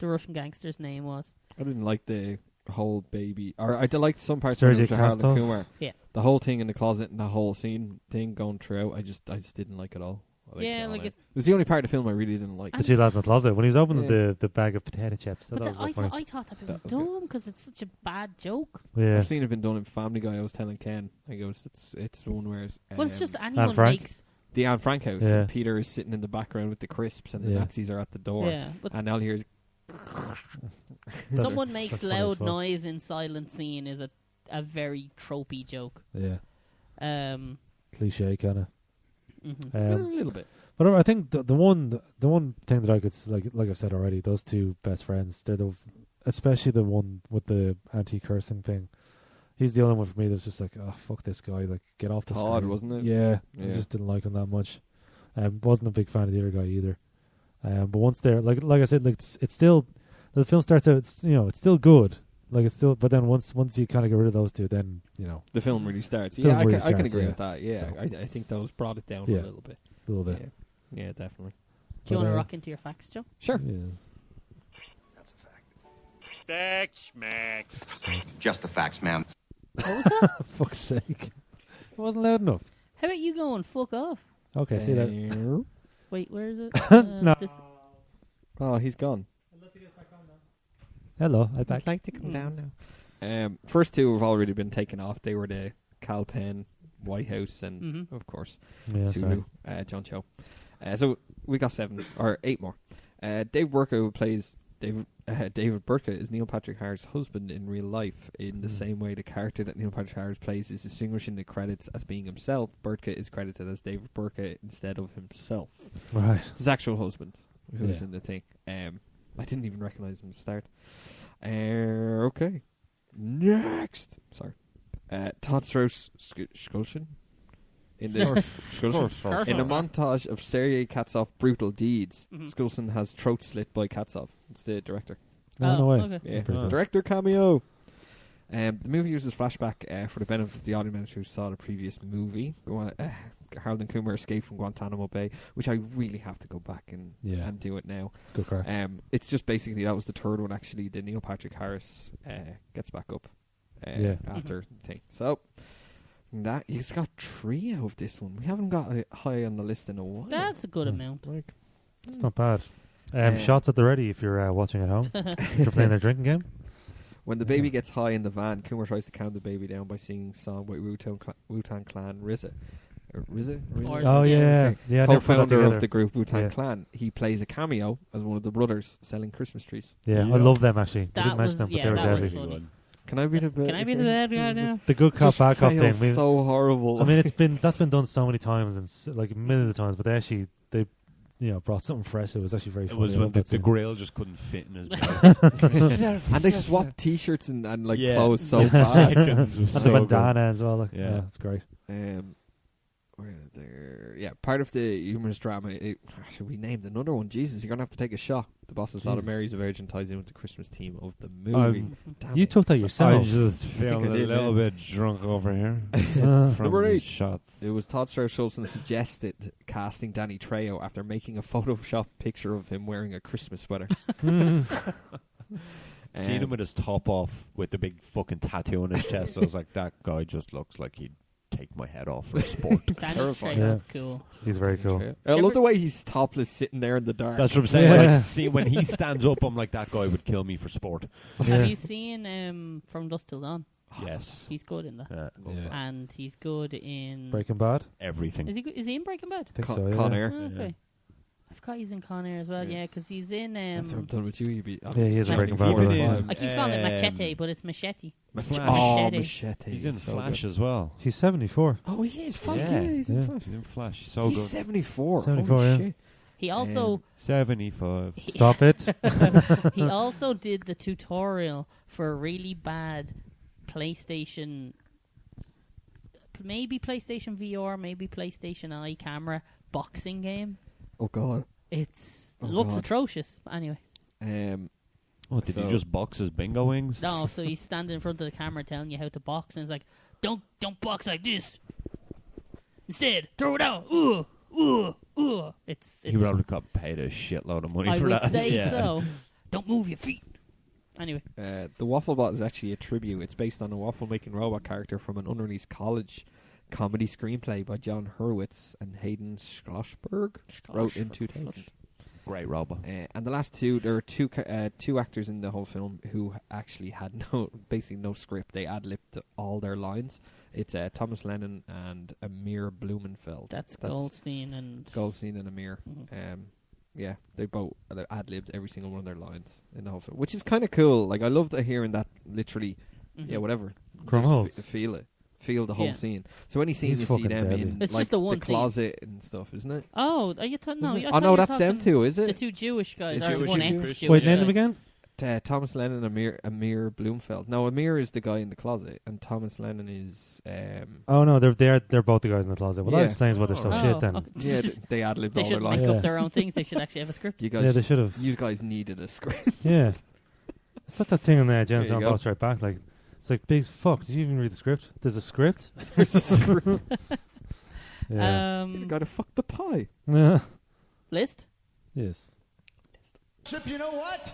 Russian gangster's name was. I didn't like the whole baby, or I liked some parts Sergei of Harlan Kostov? Kumar. Yeah, the whole thing in the closet and the whole scene thing going throughout. I just didn't like it all. It was the only part of the film I really didn't like. The two lads in the closet when he was opening the bag of potato chips. But I thought that bit was dumb because it's such a bad joke. Yeah, I've seen it been done in Family Guy. I was telling Ken, I goes, it's one where it's just anyone makes. The Anne Frank house. Yeah. And Peter is sitting in the background with the crisps, and the Nazis are at the door. Yeah, but and all hears. Someone makes loud noise in silent scene is a very tropey joke. Yeah. Cliche kind of. A little bit. But I think the one thing that I could like I've said already, those two best friends, they're especially the one with the anti-cursing thing. He's the only one for me that's just like, oh fuck this guy, like get off the Todd, screen. wasn't it? Yeah, I just didn't like him that much. Wasn't a big fan of the other guy either. But once they're like I said, like it's still the film starts out. It's still good. Like it's still, but then once you kind of get rid of those two, then the film really starts. I can agree with that. Yeah, so. I think those brought it down a little bit. A little bit. Yeah, definitely. Do you want to rock into your facts, Joe? Sure. Yes. That's a fact. Facts, Max. Just the facts, ma'am. What was that? Fuck's sake! It wasn't loud enough. How about you going fuck off? Okay, see that. Wait, where is it? No. Oh, he's gone. Hello, I'm back. I'd like to come down now. First two have already been taken off. They were the Cal Penn, White House, and of course Sulu, John Cho. So we got 7 or 8 more. Dave Burke, who plays David Burke, is Neil Patrick Harris' husband in real life. In the same way, the character that Neil Patrick Harris plays is distinguished in the credits as being himself. Burke is credited as David Burke instead of himself. Right, his actual husband, who was in the thing. I didn't even recognize him at the start. Okay, next. Sorry, Todd Strauss Skulshin. In the in a montage of Sergei Katsov brutal deeds, Skulson has throat slit by Katsov. It's the director. No way. Okay. Yeah, director cameo. The movie uses flashback for the benefit of the audience who saw the previous movie. Harold and Kumar escaped from Guantanamo Bay, which I really have to go back and do it now. It's good crack. It's just basically that was the third one actually. The Neil Patrick Harris gets back up after the thing. So that he's got 3 out of this one. We haven't got it high on the list in a while. That's a good amount. It's not bad. Shots at the ready if you're watching at home. If you're playing a drinking game. When the baby gets high in the van, Kumar tries to calm the baby down by singing a song by Wu-Tang Clan RZA. Oh yeah, co-founder of the group Wu-Tang Clan. He plays a cameo as one of the brothers selling Christmas trees. Yeah, I love them actually. That didn't mention them, but they were deadly. Can I be the bad guy now? The good cop bad cop thing. So horrible. I mean, that's been done so many times and like millions of times, but they brought something fresh. It was actually very funny. It was when the grill just couldn't fit in his mouth. And they swapped T-shirts and clothes so fast. And the bandana as well. Yeah, it's great. Part of the humorous drama. Should we name another one? Jesus, you're gonna have to take a shot. The boss's daughter Mary's a virgin ties in with the Christmas theme of the movie. You took that yourself. I just feel a little bit drunk over here from Number 8 shots. It was Todd Strauss Schultzen suggested casting Danny Trejo after making a Photoshop picture of him wearing a Christmas sweater. Seen him with his top off with the big fucking tattoo on his chest. I was like, that guy just looks like he'd take take my head off for sport. Danny Terrifying. Trejo's cool. He's very cool. I love the way he's topless sitting there in the dark. That's what I'm saying. Yeah. Like, see, when he stands up, I'm like, that guy would kill me for sport. Have you seen From Dusk Till Dawn? Yes. He's good in that. Yeah. And he's good in... Breaking Bad? Everything. Is he in Breaking Bad? I think Con- so, yeah. Con Air. Oh, okay. I forgot he's in Con Air as well, Yeah. yeah, because he's in... After I'm done with you, you'd be... Yeah, he is in Breaking Bad. Even brother. in- I keep calling it Machete, but it's Machete. Flash. Oh, Machete. Machete. He's in so Flash good. as well. He's 74. Oh, he is. Fuck Yeah. yeah, he's in Yeah. Flash. He's in Flash. So He's good. 74. 74, Holy yeah. shit. He also... 75. Stop it. he also did the tutorial for a really bad PlayStation... Maybe PlayStation VR, maybe PlayStation Eye camera boxing game. Oh, God. Looks God. atrocious. But anyway, Oh, did So- he just box his bingo wings? no. So he's standing in front of the camera telling you how to box, and it's like, don't box like this. Instead, throw it out. It's He probably got paid a shitload of money I for would that. say Yeah. so. Don't move your feet. Anyway, the Wafflebot is actually a tribute. It's based on a waffle-making robot character from an unreleased college comedy screenplay by John Hurwitz and Hayden Schlossberg, wrote in 2000. Great robot. And the last two, there are two actors in the whole film who actually had basically no script. They ad-libbed all their lines. It's Thomas Lennon and Amir Blumenfeld. that's Goldstein and Goldstein and Amir. Mhm. Yeah, they both ad-libbed every single one of their lines in the whole film, which is kind of cool. Like, I love hearing that literally, Mhm. yeah, whatever. Crumholtz. Just feel it. Feel the whole Yeah. scene. So any scene He's you see fucking them deadly. in, It's like just the one scene. closet and stuff, isn't it? Oh, are you talking? No, Isn't it? I Oh thought no, you were that's them talking too, is The it? two Jewish guys. The Or Jewish one and ex-Jewish Christian. Wait, name guy. them again? Thomas Lennon and Amir Bloomfeld. No, Amir is the guy in the closet, and Thomas Lennon is. Oh no, they're both the guys in the closet. Well, that Yeah. explains why they're so Oh, shit then. okay. Yeah, they ad-libbed They all their should lines. make Yeah. up their own things. They should actually have a script. You Yeah, guys, they should have. you guys needed a script. Yeah. It's not that thing on there, James There you on go. Boss right back. Like, it's like, Biggs, fuck, did you even read the script? There's a script? There's a script. Yeah. Gotta fuck the pie. List? Yes. Chip, you know what?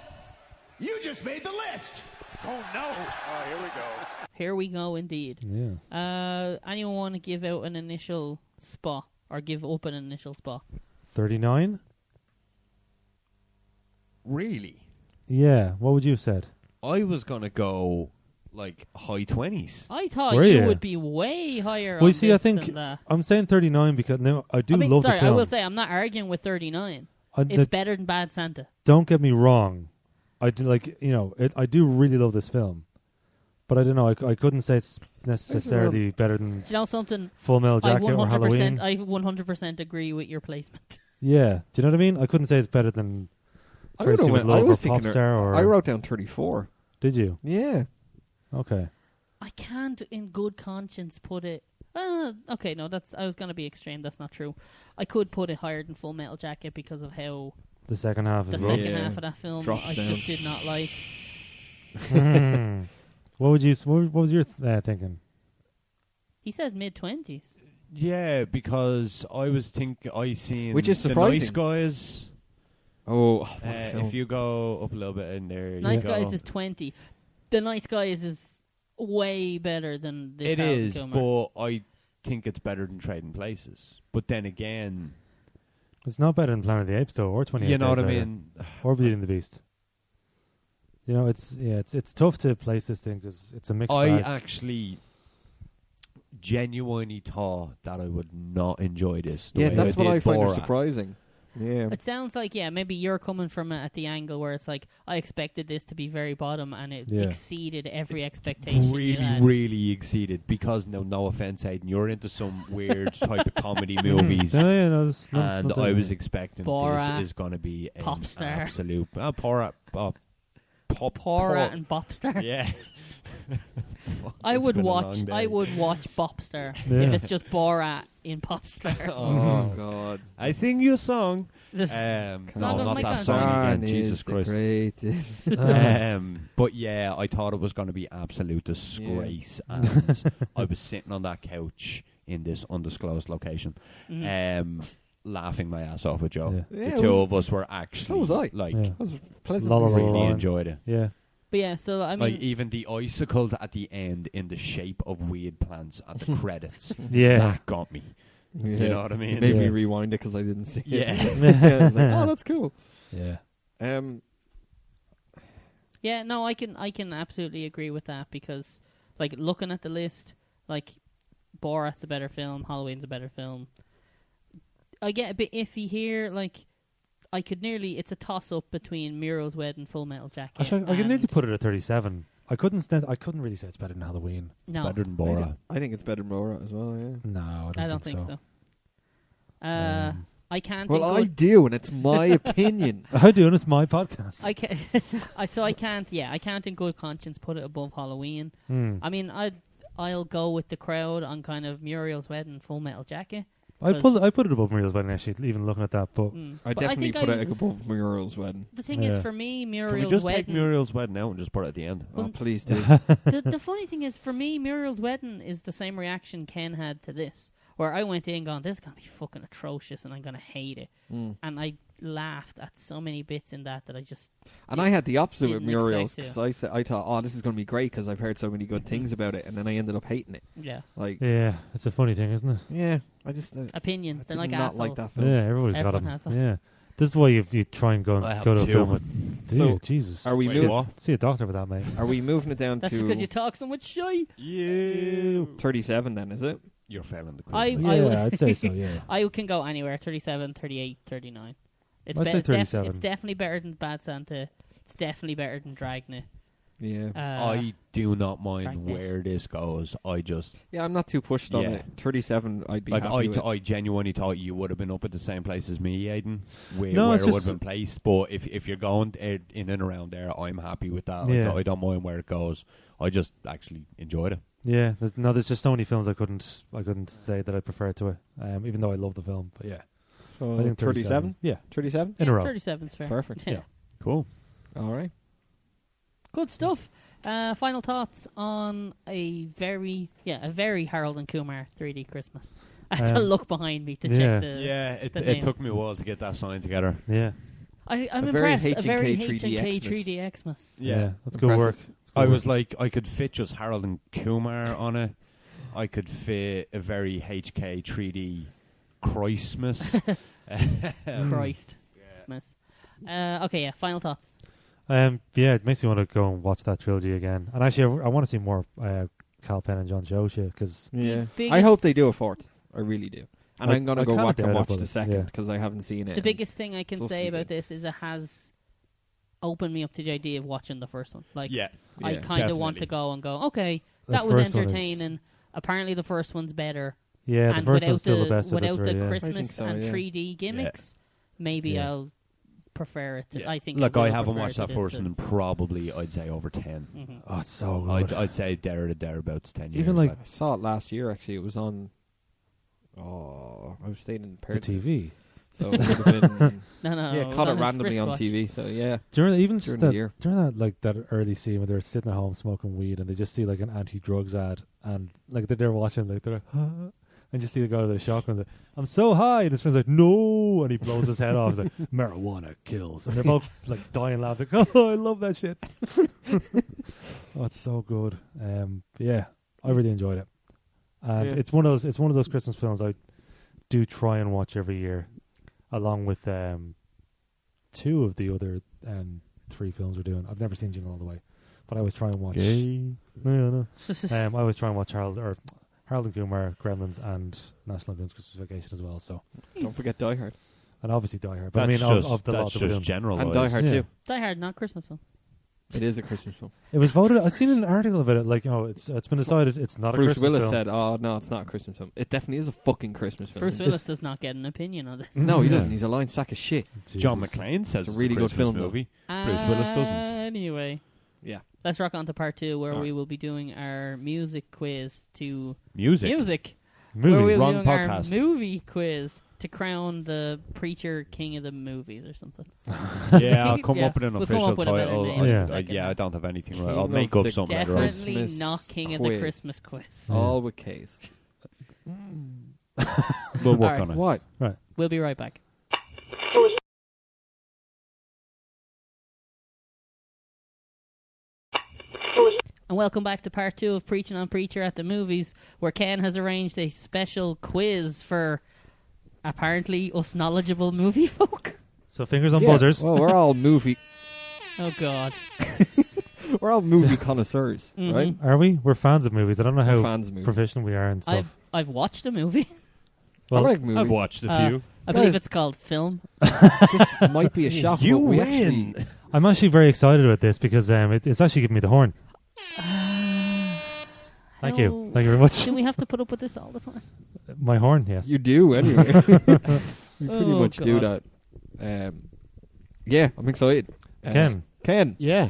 You just made the list. Oh, no. Oh, here we go. Here we go, indeed. Yeah. Anyone want to give out an initial spot or give up an initial spot? 39? Really? Yeah. What would you have said? I was going to go, like, high 20s. I thought Were you ya? would be way higher. Well, on you see, I this think than that. I'm saying 39 because no, I do I mean, love sorry, the film. I will say I'm not arguing with 39. It's the- better than Bad Santa. don't get me wrong. I do I do really love this film, but I don't know. I couldn't say it's necessarily better than Do you know something? Full Metal I Jacket or Halloween. 100% agree with your placement. Yeah, do you know what I mean? I couldn't say it's better than I Crazy with I Love or was thinking. Popstar or. I wrote down 34. Did you? Yeah. Okay. I can't, in good conscience, put it. Okay, no, I was gonna be extreme. That's not true. I could put it higher than Full Metal Jacket because of how The second half the is second rubbish. Yeah. half of that film Drops I down. just did not like. What would you? What was your thinking? He said mid-20s. Yeah, because I was thinking, I seen Which is The Nice surprising. Guys. Oh, what a film. If you go up a little bit in there, Nice you Guys go. is 20. The Nice Guys is way better than this. It Harold is, and Kumar. but I think it's better than Trading Places. But then again, It's not better than Planet of the Apes though, or 28 you know Days what I Later, mean? or Beauty and the Beast. You know, it's tough to place this thing because it's a mixed I bag. actually genuinely thought that I would not enjoy this. the Yeah, way that's what I did find Borat. surprising. Yeah. It sounds like, yeah, maybe you're coming from it at the angle where it's like, I expected this to be very bottom and it Yeah. exceeded every expectation. you Really, had. really exceeded because no offense, Hayden, you're into some weird type of comedy movies, Yeah, no, there's and not I doing was it. expecting Borat, this is going to be an Popstar. absolute Borat, Borat and Bopstar. yeah. I It's would been a watch. long day. I would watch Bopstar Yeah. if it's just Borat in Popstar. Oh, God. I sing you a song. Just- No, Song of not my that country. song again. Sun Jesus is the Christ. greatest. But yeah, I thought it was going to be absolute disgrace, and I was sitting on that couch in this undisclosed location, laughing my ass off with Joe. Yeah. Yeah, The it two was- of us were actually So was I. like Yeah. I was pleasant. La La La really Land. enjoyed it. Yeah. But yeah, so I mean, like even the icicles at the end in the shape of weed plants at the credits. Yeah. That got me. Yeah. You know what I mean? It made me Yeah. rewind it because I didn't see it. Yeah. I was like, oh, that's cool. Yeah. yeah, no, I can absolutely agree with that because, like, looking at the list, like, Borat's a better film, Halloween's a better film. I get a bit iffy here, like, it's a toss-up between Muriel's Wedding, Full Metal Jacket. Actually, I can nearly and- put it at 37. I couldn't really say it's better than Halloween. No, Better than Borat. I think it's better than Borat as well, yeah. No, I don't think so. I can't. Well, in I good- do, and it's my opinion. How doing? It's my podcast. I can. I can't. Yeah, I can't in good conscience put it above Halloween. I mean, I'll go with the crowd on kind of Muriel's Wedding, Full Metal Jacket. I put it above Muriel's Wedding, actually, even looking at that. But I But definitely think put it above Muriel's Wedding. The thing Yeah. is, for me, Can we Muriel's just Wedding. take Muriel's Wedding out and just put it at the end? Oh, please do. the funny thing is, for me, Muriel's Wedding is the same reaction Ken had to this, where I went in going, "This is gonna be fucking atrocious, and I'm gonna hate it," and I laughed at so many bits in that I just. And I had the opposite with Didn't Muriel's expect because I thought, oh, this is going to be great because I've heard so many good things about it, and then I ended up hating it. Yeah. Like, yeah, it's a funny thing, isn't it? yeah, I just Opinions, I they're did like not assholes. like that film. Yeah, everybody's got Everyone them. has them. Yeah, this is why you try and go I have to a two. film with. Dude, So, Jesus. are we see, moving- see a doctor with that, mate. Are we moving it down That's to because you talk so much shit. Yeah. 37 then, is it? You're failing the quiz. I Yeah, would- I'd say so. Yeah. I can go anywhere, 37, 38, 39. It's I'd say 37. It's definitely better than Bad Santa. It's definitely better than Dragnet. Yeah. I do not mind Dragnet. where this goes. I just Yeah, I'm not too pushed on Yeah. it. 37, I'd be like happy with. I genuinely thought you would have been up at the same place as me, Aidan, where No, it it's would just- have been placed. But if you're going in and around there, I'm happy with that. Yeah. I don't mind where it goes. I just actually enjoyed it. Yeah, there's just so many films I couldn't say that I prefer to it, even though I love the film. But yeah, So I think 37? Yeah, 37? in a row. 37's fair. Perfect. Yeah. Cool. All right. Good stuff. Final thoughts on a very Harold and Kumar 3D Christmas. I had to look behind me to yeah. check the. Yeah, it the name. took me a while to get that sign together. Yeah, I'm A very impressed. A very H&K H&K 3D Xmas. yeah, that's good Impressive. work. That's good I work. was like, I could fit just Harold and Kumar on it. I could fit a very HK 3D Christmas. Christ. Miss. Okay, yeah. Final thoughts. yeah, it makes me want to go and watch that trilogy again. And actually, I want to see more Cal Penn and John Cho shit because Yeah. biggest- I hope they do a fourth. I really do. And I- I'm going to I go kinda back and doubt it, watch but the yeah. second because I haven't seen it. The biggest thing I can so say sweet. about this is it has opened me up to the idea of watching the first one. Like, yeah. I Yeah, kind of want to definitely. go and go, okay, The that was first one is- entertaining. Apparently, the first one's better. yeah, the and first without one's still the best of without the three. the Yeah. Christmas so, and yeah. 3D gimmicks, maybe Yeah. I'll prefer it. To, Yeah. I think. Look, will I haven't prefer watched to that this first to- one in probably, I'd say, over 10. Mhm. Oh, it's so good. I'd say thereabouts 10 years. Even like I saw it last year, actually. It was on... Oh, I was staying in the Perth. TV. So it would have been... No, yeah, was caught it on his randomly on wristwatch. TV, so yeah. During even During just the that, year. during that like that early scene where they're sitting at home smoking weed and they just see like an anti-drugs ad and like they're there watching like they're like, huh? And you see the guy with the shotgun like, I'm so high, and his friend's like, no, and he blows his head off. He's like, marijuana kills, and they're both like dying laughing. Like, oh, I love that shit. Oh, it's so good. Yeah, I really enjoyed it, and Yeah. it's one of those Christmas films I do try and watch every year, along with two of the other 3 films we're doing. I've never seen Jingle All the Way, but I always try and watch. No. I always try and watch Harold and Kumar, Gremlins, and National Lampoon's Christmas Vacation as well. So, Don't forget Die Hard. and obviously Die Hard. But That's I mean, just, of the lot that's that we're just doing. general. And Die Hard Yeah. too. Die Hard, not Christmas film. It is a Christmas film. It was voted. I've seen an article about it. Like, it's been decided it's not a Bruce Christmas Willis film. said, oh, no, it's not a Christmas film. It definitely is a fucking Christmas film. Bruce Willis does not get an opinion on this. No, he Yeah. doesn't. He's a lying sack of shit. John Jesus. McClane says It's a really good Christmas film, though. movie. Bruce Willis doesn't. Anyway, Yeah. let's rock on to part 2 where Alright. we will be doing our music quiz to Music. Where Movie. we'll be Wrong doing podcast. our movie quiz to crown the preacher king of the movies or something. Yeah, I'll come Yeah, up with an we'll come official up with a better title. name in a Yeah, second. I don't have anything. King I'll of make up the something later on. Definitely Christmas not king of quiz. the Christmas quiz. Yeah. All with K's. We'll work Alright. on it. What? We'll be right back. And welcome back to part 2 of Preaching on Preacher at the Movies, where Ken has arranged a special quiz for apparently us knowledgeable movie folk. So fingers on buzzers. Well, we're all movie. Oh, God. We're all movie connoisseurs, right? Are we? We're fans of movies. I don't know how fans of movies. professional we are and stuff. I've watched a movie. Well, I like movies. I've watched a few. I believe Guys. it's called Film. This might be a shock. You but we win. actually- I'm actually very excited about this because it's actually giving me the horn. Thank you. Thank you very much. Do we have to put up with this all the time? My horn, yes. You do, anyway. You pretty Oh, much do God. that. Yeah, I'm excited. Ken. Yeah.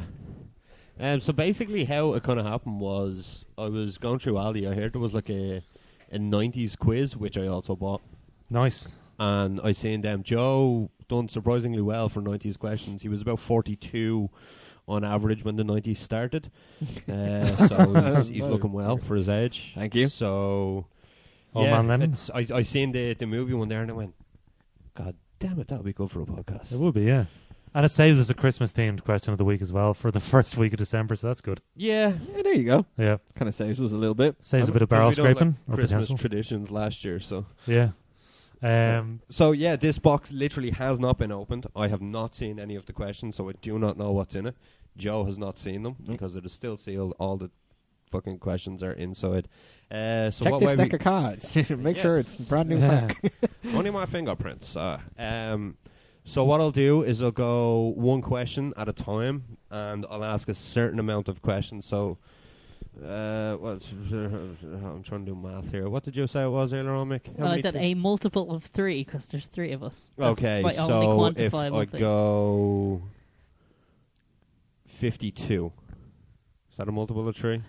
So basically how it kind of happened was I was going through Aldi. I heard there was like a 90s quiz, which I also bought. Nice. And I seen Joe done surprisingly well for 90s questions. He was about 42 on average when the 90s started. So he's looking well for his age. Thank you. So, Old yeah, Man Lennon. I seen the movie one there and I went, God damn it, that would be good for a podcast. It would be, yeah. And it saves us a Christmas-themed question of the week as well for the first week of December, so that's good. Yeah. Yeah, there you go. Yeah. Kind of saves us a little bit. Saves a bit of barrel Because we done, scraping. like, or Christmas potential. traditions last year, so. Yeah. So yeah, this box literally has not been opened. I have not seen any of the questions, so I do not know what's in it. Joe has not seen them because it is still sealed. All the fucking questions are inside. So Check what this way deck of cards. Make sure it's brand new pack. only my fingerprints. So what I'll do is I'll go one question at a time, and I'll ask a certain amount of questions. So, I'm trying to do math here. What did you say it was earlier on, Mick? How Well, I many said a multiple of 3 because there's 3 of us. That's Okay, my so only if quantifiable I thing. go 52, is that a multiple of 3?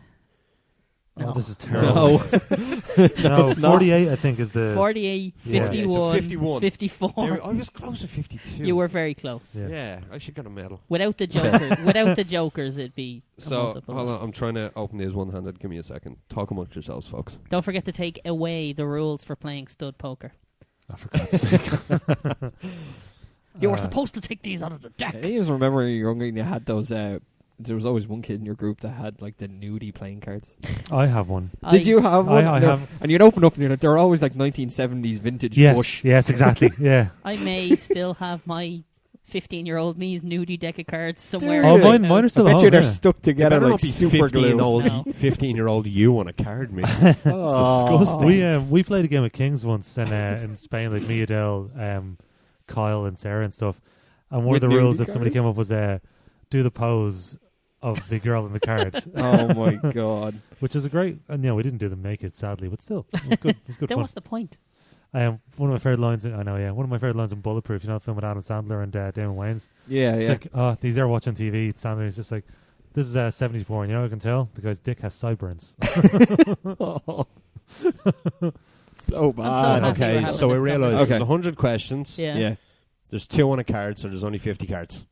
Oh, No. this is terrible. No, 48 I think is the... 48, Yeah. 51, So 51. 54. I was close to 52. You were very close. Yeah. Yeah, I should get a medal. Without the jokers, it'd be a So, multiple. hold on, I'm trying to open these one-handed. Give me a second. Talk amongst yourselves, folks. Don't forget to take away the rules for playing stud poker. Oh, for God's sake. You were supposed to take these out of the deck. I just remember when you were younger and you had those. There was always one kid in your group that had like the nudie playing cards. I have one. Did you have one? I have. And you'd open up and you're like, they're always like 1970s vintage Yes, Bush. yes, exactly. Yeah. I may still have my 15-year-old me's nudie deck of cards somewhere. Oh, mine are still I bet home, you they're yeah. stuck together better like not be super glue. No. 15-year-old you on a card, mate. Oh. disgusting. We played a game of Kings once in Spain, like me, Adele, Kyle, and Sarah and stuff. And one With of the rules nudie that somebody cards? came up was do the pose of the girl in the card, Oh my god. which is a great. And we didn't do them naked, sadly, but still, it was good. It was good Then fun. what's the point? One of my favorite lines. I know, yeah. One of my favorite lines in Bulletproof. You know, the film with Adam Sandler and Damon Wayans. Yeah, It's yeah. like, he's there watching TV. Sandler is just like, this is 70s porn. You know, I can tell the guy's dick has sideburns. So bad. happy we're Okay, having so I this realised conversation. there's 100 questions. Yeah. Yeah. There's 2 on a card, so there's only 50 cards.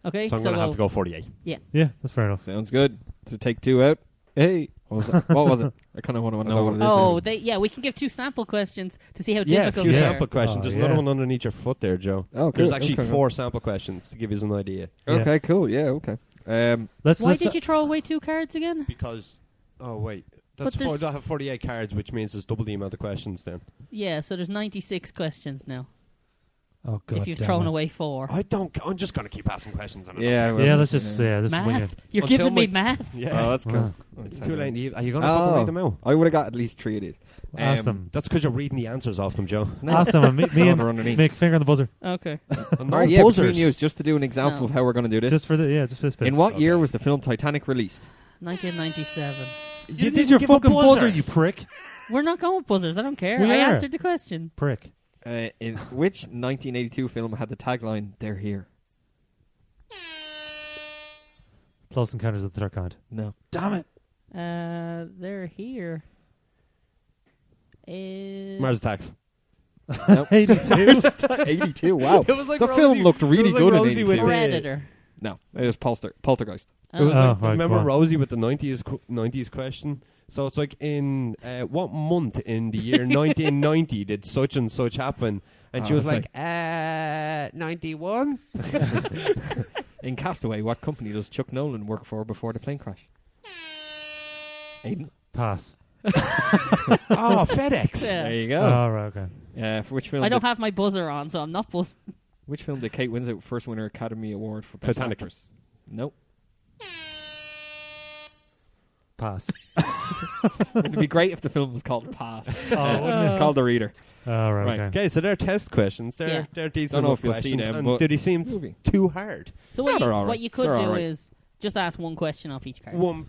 Okay, So I'm going to have to go 48. Yeah, that's fair enough. Sounds good. To take 2 out. Hey. What was it? I kind of want to know what it is. Oh, now. we can give 2 sample questions to see how Yeah, a difficult few they sample are. questions. Oh, There's yeah. another one underneath your foot there, Joe. Oh, cool. There's actually Okay. 4 sample questions to give you an idea. Yeah. Okay, cool. Yeah, okay. Why did you throw away 2 cards again? Because, oh wait, But there's- I have 48 cards, which means there's double the amount of questions then. Yeah, so there's 96 questions now. Oh God, if you've damn thrown it. away 4. I'm just going to keep asking questions. And Yeah, well, Yeah, let's just wing it. Math? You're Until giving me my- math? Yeah. Oh, that's cool. It's too late. Are you going to fucking read them out? I would have got at least 3 of these. Ask them. That's because you're reading the answers off them, Joe. Ask them. And me and They're underneath. make finger on the buzzer. Okay. And no All right, yeah, buzzers. between you, just to do an example No. of how we're going to do this. Just for this bit. In what year Okay. was the film Titanic released? 1997. didn't This is your even give a fucking buzzer. buzzer, you prick. We're not going with buzzers. I don't care. We I are. answered the question. Prick. In which 1982 film had the tagline, "They're here"? Close Encounters of the Third Kind. No. Damn it. They're here. Mars Attacks. Nope. 82. 82. Wow. It was like The film looked really good in 82. Predator. No, it was Poltergeist. It was Oh. like, right, remember go on. Rosie with the 90s question? So it's like in what month in the year 1990 did such and such happen? And she Oh, was it's like, 91? In Castaway, what company does Chuck Nolan work for before the plane crash? Aiden. Pass. Oh, FedEx. Yeah. There you go. Oh, right, okay. For which film? I don't have my buzzer on, so I'm not buzzing. Which film did Kate Winslet first win her Academy Award for Best Titanic. Actress? Nope. Pass. It'd be great if the film was called Pass. wouldn't It's called The Reader. Oh, right, Right. okay. Okay, so they're test questions. They're decent Don't know enough if you'll see questions. them, and but did he seem movie. too hard? So No, they're all what right. you could They're do all right. is just ask one question off each card. One.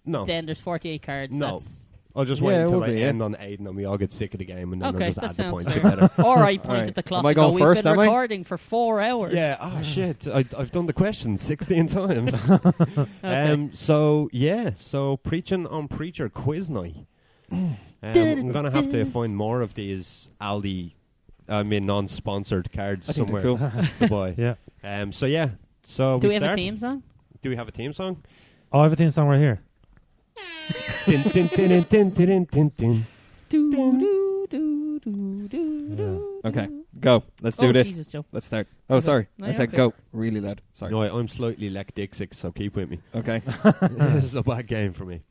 No. Then there's 48 cards. No. That's I'll just Yeah, wait it until will I be, end on Aiden and we all get sick of the game and then okay. I'll just That add the sounds points fair. together. Or I point Alright. at the clock. Am I and go, going We've first, been am I?" recording for 4 hours. Yeah, oh shit. I've done the questions 16 times. Okay. So Preaching on Preacher quiz night. I'm going to have to find more of these non-sponsored cards I think they're somewhere cool. to buy. Yeah. So Do we have start? a theme song? Do we have a theme song? Oh, I have a theme song right here. Din, din, din, din, din, din, din, din. Do, do, do, do, do, do. Okay, go. Let's do Oh, this. Jesus, Joe. Let's start. Oh, sorry. No, I you're said okay. go really loud. Sorry. No, I'm slightly lactixic, so keep with me. Okay. This is a bad game for me.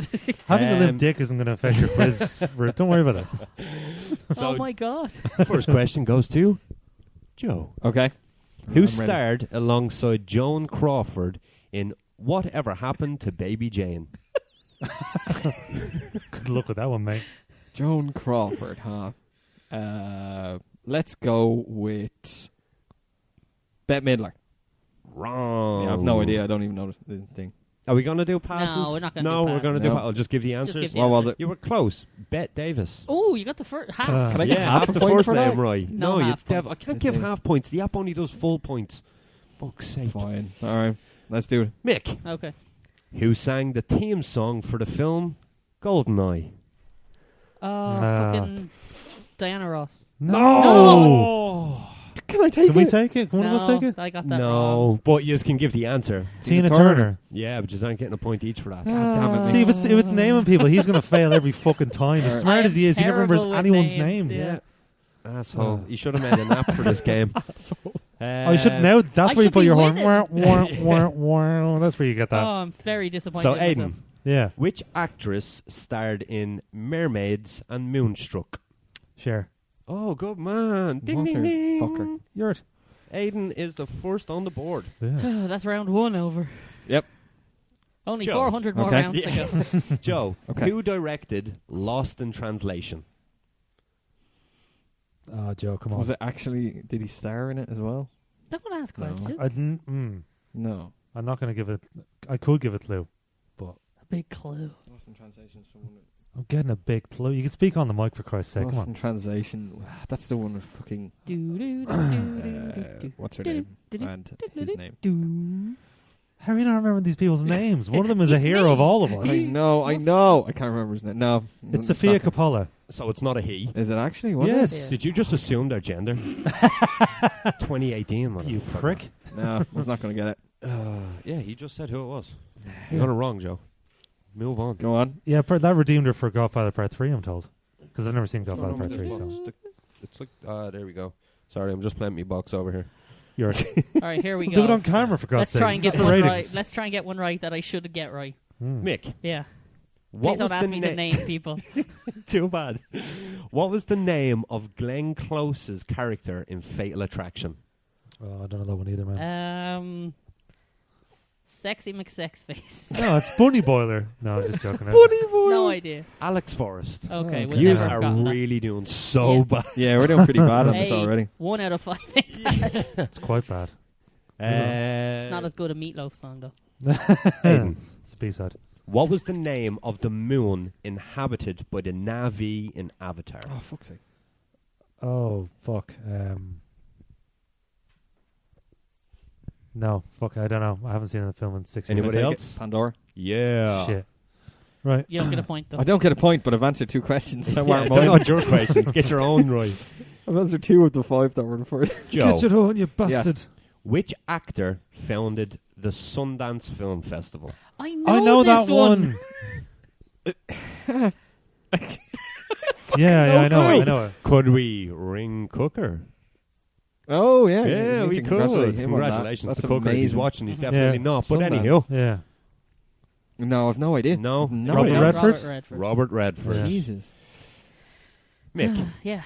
Having a limp dick isn't going to affect your quiz. Don't worry about that. So Oh my God. first question goes to Joe. Okay. Who I'm ready. starred alongside Joan Crawford in Whatever Happened to Baby Jane? Good luck with that one, mate. Joan Crawford, huh? Let's go with Bette Midler. Wrong. Yeah, I have no idea. I don't even know the thing. Are we going to do passes? No, we're not gonna do No, we're going to passes. do No. I'll just give the answers. give the What was answer. it? You were close. Bette Davis. Oh, you got the first half. Can I get Yeah, half half a the point first for that? name right. No, you half point. I can't give half points. The app only does full points. Fuck's sake. Fine. All right. Let's do it. Mick, Okay. who sang the theme song for the film GoldenEye? Fucking Diana Ross. No! Can I take Can we take it? Can one of us take it? I got that No, wrong. but you can give the answer. Tina Turner. Yeah, but you aren't getting a point each for that. God damn it. See, if it's naming people, he's going to fail every fucking time. As smart as he is, he never remembers terrible with anyone's names, name. yeah. Asshole. You should have made an app for this game. Oh, you should now. That's I where you should put be your horn. winning. That's where you get Oh, that. I'm very disappointed. So, in Aiden, myself. Yeah, which actress starred in Mermaids and Moonstruck? sure. Oh, good man. Ding, ding, ding. Motherfucker. You're it. Aiden is the first on the board. Yeah. That's round 1 over. Yep. Only Joe. 400 more Okay. rounds to Yeah. go. Joe, Okay. who directed Lost in Translation? Oh, Joe, come on. Was it actually? Did he star in it as well? Don't ask No. questions. I didn't. No. I'm not going to give it. I could give a clue, but A big clue. Lost in translation. I'm getting a big clue. You can speak on the mic for Christ's sake. Come Lost on. in translation. That's the one with fucking. Do, do, do, do, do, What's her do, name? do, do, And do, his do, name. do. How are you not remembering these people's names? One of them is a It's hero me. of all of I us. know. I know. I can't remember his name. No. It's Sophia Coppola. So it's not a he. Is it actually? Was Yes. Yeah. Did you just assume their gender? 2018, You motherfucker. prick. it? No. I was not going to get it. Yeah, he just said who it was. You got it wrong, Joe. Move on. Go on. Yeah, that redeemed her for Godfather Part 3, I'm told. Because I've never seen Godfather Part 3, so. It's like, there we go. Sorry, I'm just playing me box over here. You're All right, here we Do go. it on camera, for God's Let's sake. try and It's get good for one right. ratings. Let's try and get one right that I should get right. Mick, Yeah. what Please was don't the ask me to name people. Too bad. What was the name of Glenn Close's character in Fatal Attraction? Oh, I don't know that one either, man. Sexy McSexface. No, it's Bunny Boiler. No, I'm just joking. No idea. Alex Forrest. Okay, we'll You never have are gotten that. really doing so Yeah. bad. Yeah, we're doing pretty bad on this Hey, already. 1 out of 5 ain't bad. It's quite bad. It's not as good a Meatloaf song, though. Aiden, It's a B-side. what was the name of the moon inhabited by the Na'vi in Avatar? Oh, fuck's sake. Oh, fuck. No, fuck, I don't know. I haven't seen the film in 6 years. Anybody Take else? it. Pandora. Yeah. Shit. Right. You don't get a point, though. I don't get a point, but I've answered 2 questions that Yeah, weren't don't mine. want your questions. Get your own right. I've answered 2 of the 5 that were the first. Joe, Get your own, you bastard. Yes. which actor founded the Sundance Film Festival? I I know this that one. Yeah, I know it. I know it. Could we ring Cooker? Oh, yeah. Yeah, you we need to could. congratulate him on that. Congratulations That's to Cooker. If he's amazing. watching. He's definitely not. But Sundance. anyhow, Yeah. No, I've no idea. No. No Robert idea. Redford? Robert Redford. Yeah. Jesus. Mick, Yeah.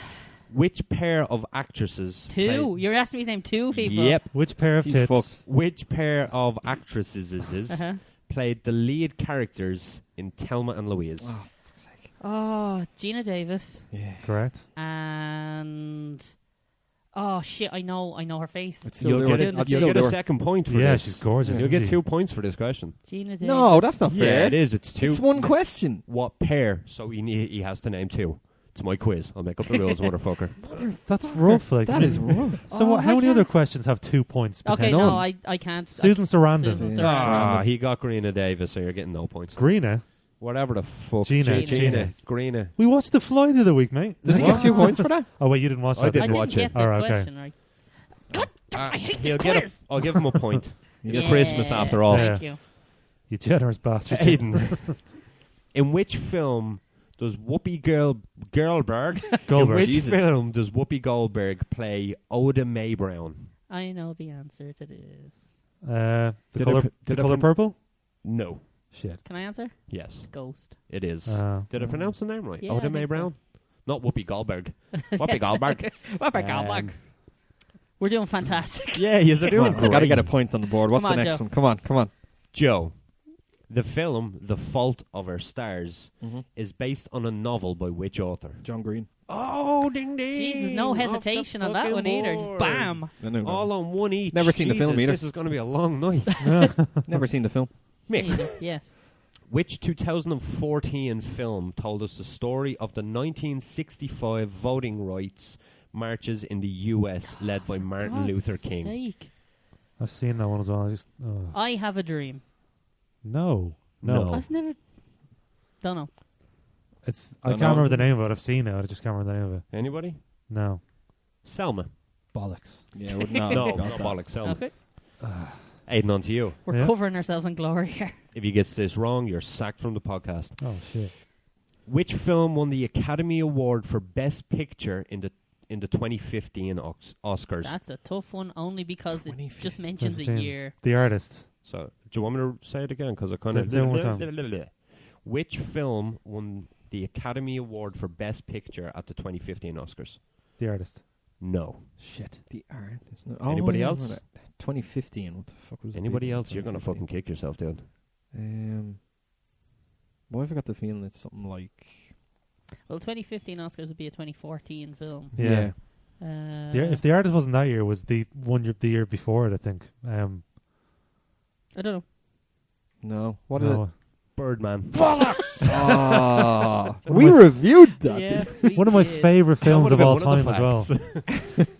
which pair of actresses... Two? played- You're asking me to name two people? Yep. Which pair of He's tits? fucked. Which pair of actresses Uh-huh. played the lead characters in Thelma and Louise? Oh, fuck's sake. Oh, Gina Davis. Yeah. Correct. And... Oh, shit, I know her face. I'd still You'll do get, it. a, I'd you'll still get a do it. second point for Yeah, this. she's gorgeous. You'll isn't get she? 2 points for this question. Gina Davis. No, that's not Yeah, fair. it is. It's 2. It's one question. What pair? So he has to name 2. It's my quiz. I'll make up the rules, motherfucker. That's rough. Like That is rough. So what, how many other questions have 2 points? Okay, potentially? no, I can't. Susan Sarandon. Susan Yeah. Sarandon. Ah, he got Greena Davis, so you're getting no points. Greena. Whatever the fuck. Gina. Gina. Greena. We watched The Fly the other week, mate. Does he What? get 2 points for that? Oh wait, you didn't watch I that. I didn't didn't watch get it. the Alright, okay. question right. God damn, I hate He'll this get quiz. I'll give him a point. It's Yeah. Christmas after all. Thank Yeah. you. You generous bastard. Aiden. In which film does Whoopi Goldberg? In Goldberg. which Jesus. film does Whoopi Goldberg play Oda Mae Brown? I know the answer to this. The Did color, I p- the did I color pron- purple. No. Shit. Can I answer? Yes, Ghost. it is. Uh, Did I pronounce the name right? Yeah, I Oda Mae think so. Brown? Not Whoopi Goldberg. Whoopi Goldberg. Whoopi Goldberg. Um, We're doing fantastic. Yeah, you're doing Got to great. get a point on the board. What's Come the on, next Joe. one? Come on. Joe, the film The Fault of Our Stars Mhm. is based on a novel by which author? John Green. Oh, ding ding! Jesus, no Off the hesitation on that fucking one either. Just board. bam. All on one each. Never seen the film Jesus, either. This is going to be a long night. Never seen the film. Mick, Yes. which 2014 film told us the story of the 1965 voting rights marches in the U.S. led by Martin God's Luther King? sake. I've seen that one as well. I have a dream. No. No. I've never... Don't know. It's. I Don't can't know. remember the name of it. I've seen it. I just can't remember the name of it. Anybody? No. Selma. Bollocks. Yeah, No, not bollocks. Selma. Okay. Aiden, on to you. We're Yeah. covering ourselves in glory here. If he gets this wrong, you're sacked from the podcast. Oh shit. Which film won the Academy Award for Best Picture in the 2015 Oscars? That's a tough one, only because it just 2015. mentions a 2015. year. The Artist. So, do you want me to say it again? Because I kind of... Say it one more time. Which film won the Academy Award for Best Picture at the 2015 Oscars? The Artist. No. Shit. The Artist. Anybody yeah, else? what a- 2015. What the fuck was? the Anybody big one? else? You're going to fucking kick yourself, dude. Why have I got the feeling it's something like? Well, 2015 Oscars would be a 2014 film. Yeah. If The Artist wasn't that year, it was the year before it, I think. I don't know. No. What is it? no. Birdman. Bollocks! Ah, we reviewed that. Yes, we One of my did. favourite films That of would've all been one time of as the well. facts.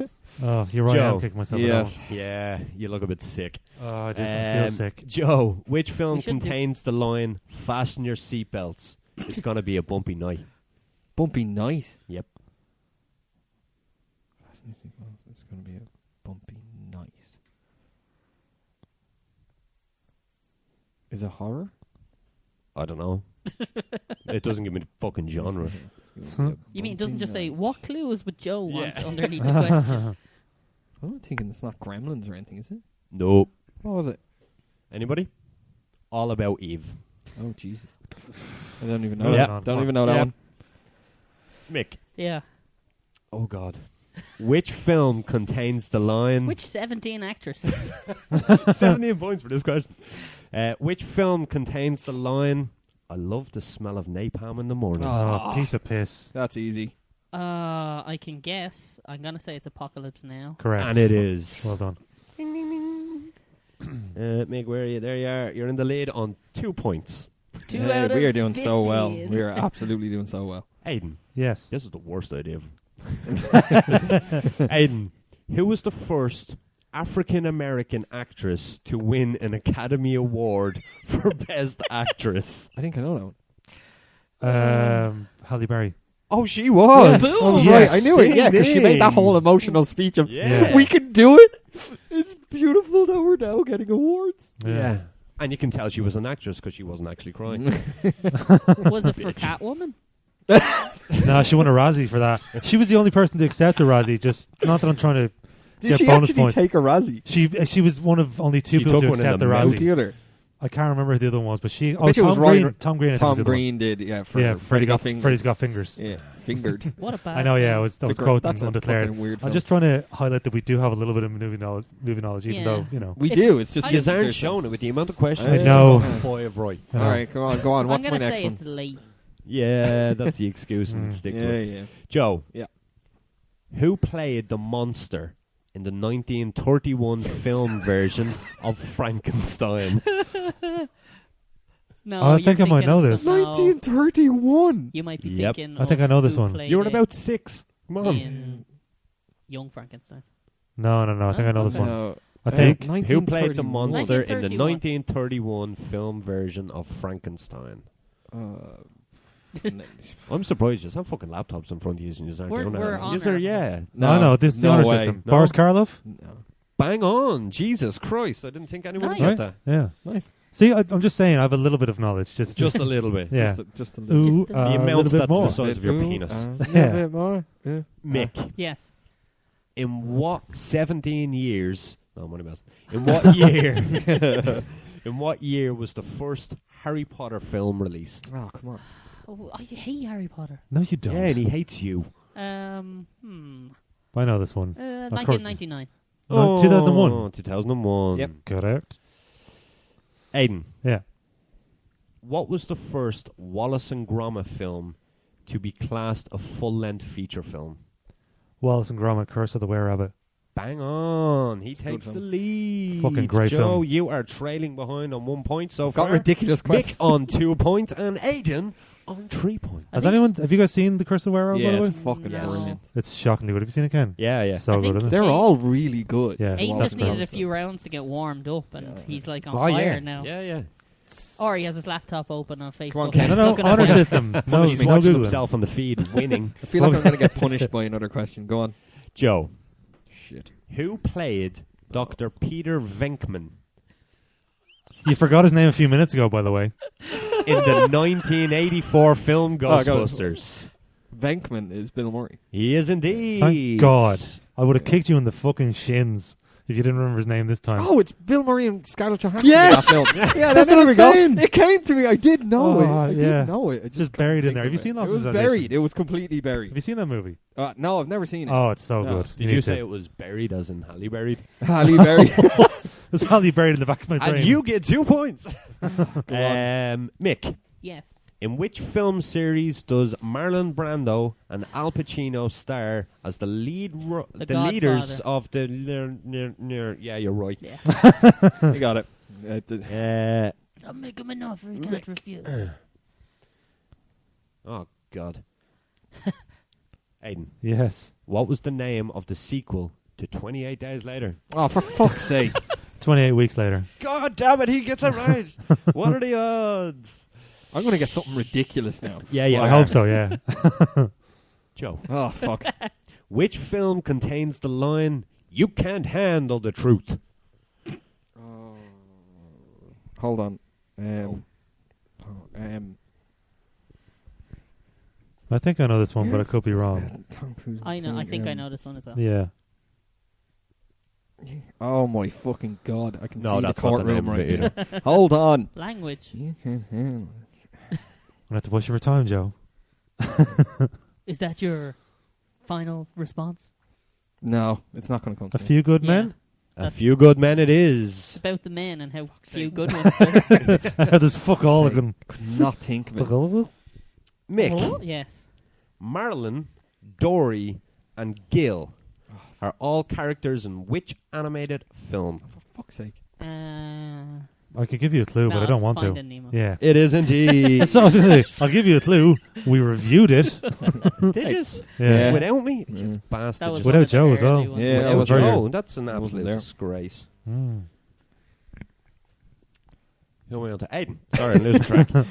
Oh, you're right. Joe. I'm kicking myself. Yes. Yeah, you look a bit sick. Oh, I do feel sick. Joe, which film We should do- contains the line, fasten your seatbelts? It's going to be a bumpy night. Bumpy night. Yep. It's going to be a bumpy night. Is it horror? I don't know. It doesn't give me the fucking genre. You mean it doesn't just say, Bumpy what clues would Joe want Yeah. underneath the question? I'm not thinking it's not Gremlins or anything, is it? Nope. What was it? Anybody? All About Eve. Oh, Jesus. I don't even know Yeah. that. Don't even know that Yeah. one. Mick. Yeah. Oh, God. Which film contains the line... Which 17 actresses? 17 points for this question. Which film contains the line, I love the smell of napalm in the morning? Oh, piece of piss. That's easy. I can guess. I'm going to say it's Apocalypse Now. Correct. And it is. Well done. Mick, where are you? There you are. You're in the lead on 2 points. Two Hey, out of we are doing so well. 15. We are absolutely doing so well. Aiden, Yes. this is the worst idea. Aiden, who was the first African-American actress to win an Academy Award for Best Actress? I think I know that one. Halle Berry. Oh, she was. Yes. I was Yes. right. I knew it. Yeah, because she made that whole emotional speech of, Yeah. we can do it. It's beautiful that we're now getting awards. Yeah. And you can tell she was an actress because she wasn't actually crying. Was it for Catwoman? No, she won a Razzie for that. She was the only person to accept a Razzie. Just not that I'm trying to Did get she bonus actually points. take a Razzie? She was one of only two She people took to one in accept the the mouth. No Razzie. theater. I can't remember who the other one was, but she. bet you it was Tom Ryan- Green. Tom Green. I think Tom was the other one. Green did, yeah. Freddy's got fingers. Yeah, fingered. What a bad I know. Yeah, film. that was a quoting that's a undeclared. fucking weird I'm film. just trying to highlight that we do have a little bit of movie knowledge, even Yeah. though you know. We It's- do. It's just I You just- aren't showing it with the amount of questions. I you know. got 5 right. you know. All right, go on. What's I'm my gonna next say one? it's late. Yeah, that's the excuse and Mm. stick Yeah, to it. yeah. Joe. Yeah. Who played the monster in the 1931 film version of Frankenstein? No, I you're think I might thinking know of this. some- no, 1931. you might be Yep. thinking. I think of I know this who one. played You were it about 6. Come on. in Young Frankenstein. No. I think I know this Okay. one. I think. Who played the 1931. monster in the 1931. 1931 film version of Frankenstein? Uh, I'm surprised you have fucking laptops in front of you and you aren't We're- doing we're that. on Yes, sir, our- yeah. No, this is the no honor way. system. No. Boris Karloff. No. Bang on. Jesus Christ. I didn't think anyone would Nice. get that. Yeah. Nice. See, I'm just saying, I have a little bit of knowledge. Just Just a little bit. yeah. Just a little. Ooh, Just a- The a amount little bit that's more. the size of your Ooh, penis. a Yeah. little bit more. Yeah. Mick, Yes. in what 17 years... No, I'm only messing. In what year... in what year was the first Harry Potter film released? Oh, come on. Oh, I hate Harry Potter. No, you don't. Yeah, and he hates you. I know this one. 1999. No, 2001. 2001. Yep. Correct. Aiden, Yeah. what was the first Wallace and Gromit film to be classed a full-length feature film? Wallace and Gromit, Curse of the Were-Rabbit. Bang on. He It's a takes good the film. lead. Fucking great Joe, film. you are trailing behind on 1 point so Got far. ridiculous Mick questions. on 2 points and Aiden on 3 points. Have you guys seen The Curse of the Were-Rabbit, by Yeah, the way? it's fucking No. brilliant. It's shockingly good. Have you seen it, Ken? Yeah, yeah. So I good, think isn't it? They're all really good. Yeah. Aiden Wallace just and needed Gromit a few stuff. rounds to get warmed up, and Yeah. he's like on Oh, fire yeah. now. Yeah, yeah. Or he has his laptop open on Facebook. Come on, Ken. He's No, looking at honor what- system. No, Punish He's me. no watching Googling. himself on the feed winning. I feel like I'm going to get punished by another question. Go on. Joe, Shit. who played Dr. Peter Venkman You forgot his name a few minutes ago, by the way. in the 1984 film I got it. Ghostbusters? Venkman is Bill Murray. He is indeed. Thank God. I would have kicked you in the fucking shins if you didn't remember his name this time. Oh, it's Bill Murray and Scarlett Johansson. Yes! In that film. Yeah, That's there what I'm we go. saying. It came to me. I did know it. Oh, I yeah. did know it. I It's just couldn't buried in think there. of Have you it. seen Lost It was Reservations? buried. It was completely buried. Have you seen that movie? No, I've never seen it. Oh, it's so No. good. Did need you to. say it was buried as in Halle buried? Halle Berry. It's Holly buried in the back of my brain. And you get 2 points. Go on. Mick, Yes. in which film series does Marlon Brando and Al Pacino star as the lead The leaders Godfather. of the... Yeah, you're right. Yeah. You got it. I'll make him an offer he can't refuse. Oh, God. Aiden, Yes. what was the name of the sequel to 28 Days Later? Oh, for fuck's sake. 28 weeks later. God damn it, he gets it right. What are the odds? I'm going to get something ridiculous now. Yeah, yeah. I hope so, yeah. Joe, Oh, fuck. which film contains the line, "You can't handle the truth"? Hold on. I think I know this one, but I could be wrong. Tom Cruise. I know. I think I know this one as well. Yeah. Oh, my fucking God. I can No, see the that's not the courtroom name of right it now. Hold on. Language. You can handle it. I'm going to have to push you for time, Joe. Is that your final response? No, it's not going to come A to me. Few Good Yeah. Men? A That's- few good men it It's is. about the men and how few good ones there are. There's fuck all of them. Could not think of Fuck it. all of them? Mick, Oh, yes. Marilyn, Dory, and Gil are all characters in which animated film? For fuck's sake. I could give you a clue, but I don't want to. Finding Nemo. Yeah. It is indeed. So I was gonna say, I'll give you a clue. We reviewed it. Did you? Yeah. Without me? Yeah. Just bastard. That was Just Without one of the Joe as well. early ones. Yeah, that Without was very Joe, good. that's an I wasn't absolute there. disgrace. Mm. Who am I on to? Aiden. Sorry, I'm losing track. 'Cause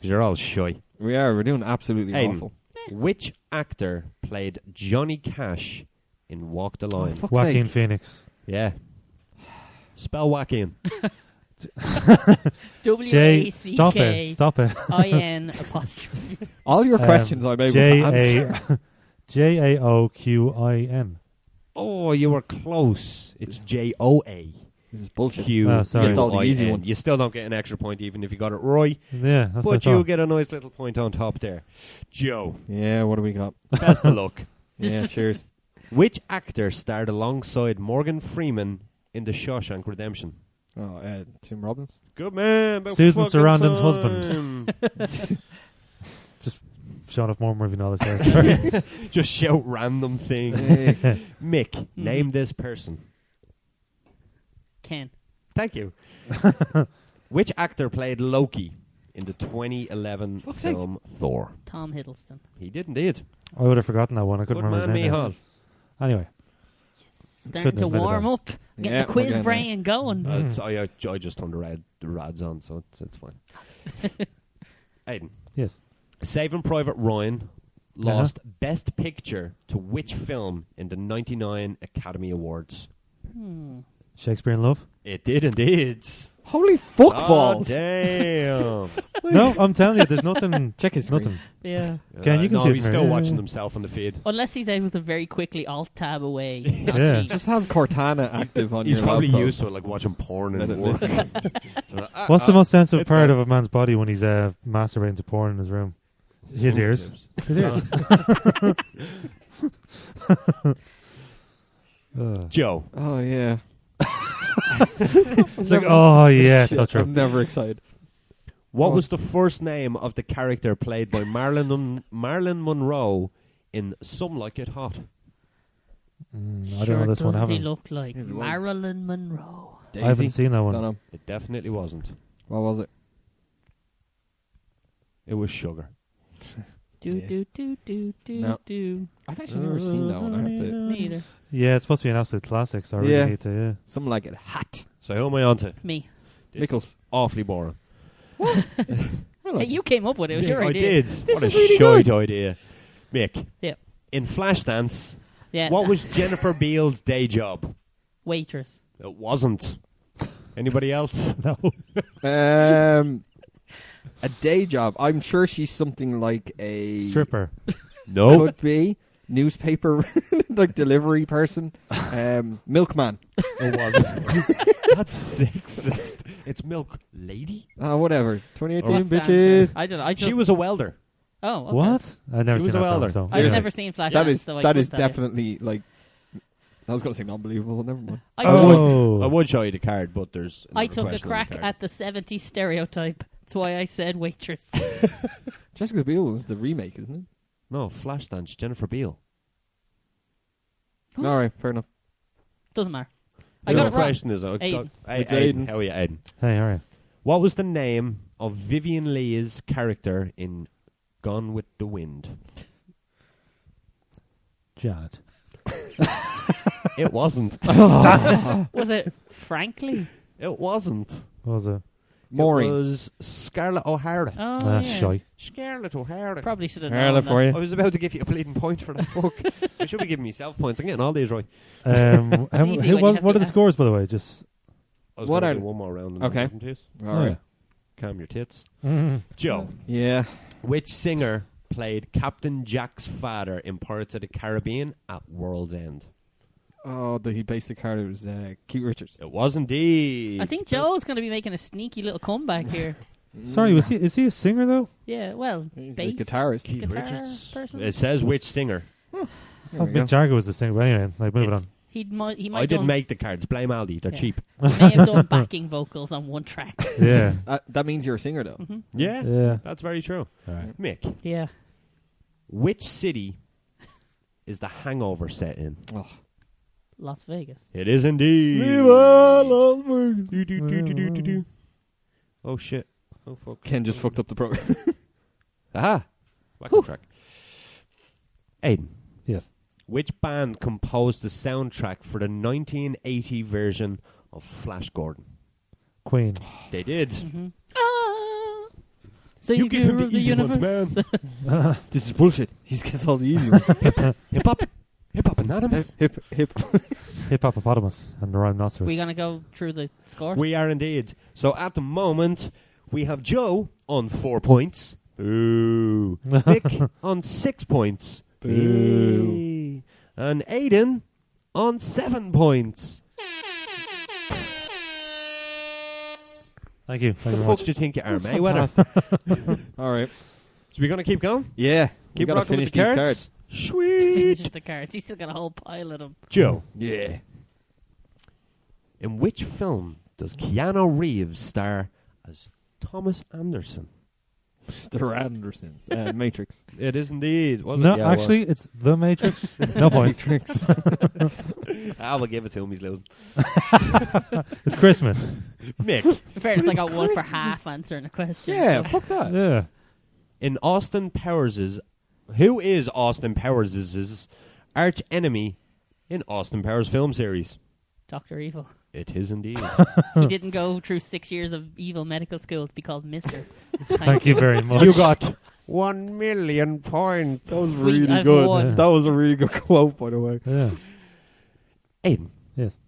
you're all shy. We're doing absolutely Aiden. awful. Which actor played Johnny Cash in Walk the Line? fuck's Joaquin sake. Phoenix. Yeah. Spell Joaquin. J. Stop it. WACK Stop it. IN apostrophe. All your questions I'm able to answer. Jaoquin. Oh, you were close. It's Joa. This is bullshit. Oh, sorry. It's all the easy ones. You still don't get an extra point even if you got it right. Yeah, that's what I But you thought. get a nice little point on top there. Joe, Yeah, what do we got? best of luck. Yeah, cheers. Which actor starred alongside Morgan Freeman in The Shawshank Redemption? Oh, Tim Robbins. Good man. about Susan fucking Sarandon's time. husband. Just showing off more movie knowledge there. Sorry. Just shout random things. Mick, name this person. Ken. Thank you. Which actor played Loki in the 2011 film Thor? Tom Hiddleston. He did indeed. I would have forgotten that one. I couldn't Good remember man, his name. Mihal. Anyway. Starting Shouldn't to admit it warm then. up. Getting Yeah, the quiz we're getting brain going. I just turned the rads on, so it's fine. Aiden. Yes. Saving Private Ryan lost Best Picture to which film in the 99 Academy Awards? Shakespeare in Love? It did indeed. Holy fuck Oh, balls! damn. No, I'm telling you, there's nothing. Check his screen. Nothing. Yeah. Ken, you can no, see it he's from still here. watching himself on the feed. Unless he's able to very quickly alt-tab away. He's not Yeah. cheating. Just have Cortana active on He's your probably laptop. used to it, like watching porn Let and it working. listen. What's the most sensitive it's part fine. of a man's body when he's masturbating to porn in his room? His ears. His ears. Joe. Oh, yeah. It's like, oh, yeah, it's so true. I'm never excited. What was the first name of the character played by Marilyn Monroe in Some Like It Hot? I don't know this one. I Doesn't he haven't, look like Maybe one. Marilyn Monroe? I haven't seen that Don't one. know. It definitely wasn't. What was it? It was Sugar. Do, Yeah. do. No. I've actually never seen that one. I have to. Me either. Yeah, it's supposed to be an absolute classic, so I really Yeah. need to, yeah. Something like it. Hot. So who am I on to? Me. This Mickles. is awfully boring. Hey, you came up with it. It was your I idea. did. This What a is really shite idea. Mick. Yeah. In Flashdance, Yeah. what was Jennifer Beals' day job? Waitress? It wasn't. Anybody else? No. A day job. I'm sure she's something like a Stripper. No. Could be newspaper like delivery person. Milkman. It wasn't. That's sexist. It's Milk Lady. Whatever. 2018 What's the answer? bitches. I don't know. She was a welder. Oh, okay. What? I've never She seen was that a film, welder. so. I've Seriously. never seen Flash. That is so I that couldn't is tell you. definitely like. I was going to say unbelievable. Never mind. I took, Oh. I would show you the card, but there's. I another took a question on crack the card. at the 70s stereotype. That's why I said waitress. Jessica Biel was the remake, isn't it? No, Flashdance, Jennifer Beal. All right, fair enough. Doesn't matter. I The got other it wrong. question is, Aiden. It's Aiden. Aiden's. How are you, Aiden? Hey, all right. What was the name of Vivian Lee's character in Gone with the Wind? Janet. It wasn't. Was it Frankly? It wasn't. What was it? Maureen. It was Scarlett O'Hara. Oh, Ah, yeah. shy. Scarlett O'Hara. Probably should have Carla known for that. you. I was about to give you a bleeding point for that. Fuck. I should be giving myself points. I'm getting all these right. How, easy when you what have are to- the scores, by the way? Just I was What going are- to do one more round. And Okay. then give them to you. All right. Calm your tits. Mhm. Joe, Yeah. which singer played Captain Jack's father in Pirates of the Caribbean at World's End? Oh, he based the card. It was Keith Richards. It was indeed. I think Joe's going to be making a sneaky little comeback here. Sorry, is he a singer, though? Yeah, well, He's bass, a guitarist. Keith guitar Richards. person. It says which singer. I There thought we Mick go. Jagger was the singer, but anyway, like, move it on. He might I didn't done, make the cards. Blame Aldi. They're Yeah. cheap. he may have done backing vocals on one track. Yeah. That means you're a singer, though. Yeah, Yeah. that's very true. All right. Mick, Yeah. which city is the Hangover set in? Oh. Las Vegas. It is indeed. Las Vegas. Do. Oh shit. Oh fuck. Ken just fucked up the program. Aha. Back on track. Aiden, Yes. which band composed the soundtrack for the 1980 version of Flash Gordon? Queen. They did. Mm-hmm. Ah, You give him Savior the of the easy ones, universe. This is bullshit. He gets all the easy ones. Hip hop anonymous. hip. Hippopotamus and the rhinoceros. We're going to go through the scores. We are indeed. So at the moment, we have Joe on 4 points. Boo. Nick on 6 points. Boo. And Aiden on 7 points. Thank you. What Thank the you fuck very do you think you are, Mayweather? All right. So we going to keep going? Yeah. Keep We gotta rocking with finish the these cards? cards. Finish Sweet. the cards. He's still got a whole pile of them. Joe, Yeah. in which film does Keanu Reeves star as Thomas Anderson? Mr. Anderson. Matrix. It is indeed. Was No, it? Yeah, actually, it's The Matrix. No points. Matrix. I will give it to him. He's losing. It's Christmas. Mick, In fairness, I got one for half answering a question. Yeah, so- fuck that. Yeah. in Austin Powers' who is Austin Powers' arch enemy in Austin Powers film series? Dr. Evil. It is indeed. He didn't go through 6 years of evil medical school to be called Mister. Thank you very much. You got 1 million points. That was Sweet, really I've good. won. That was a really good quote, by the way. Yeah. Aiden, Yes.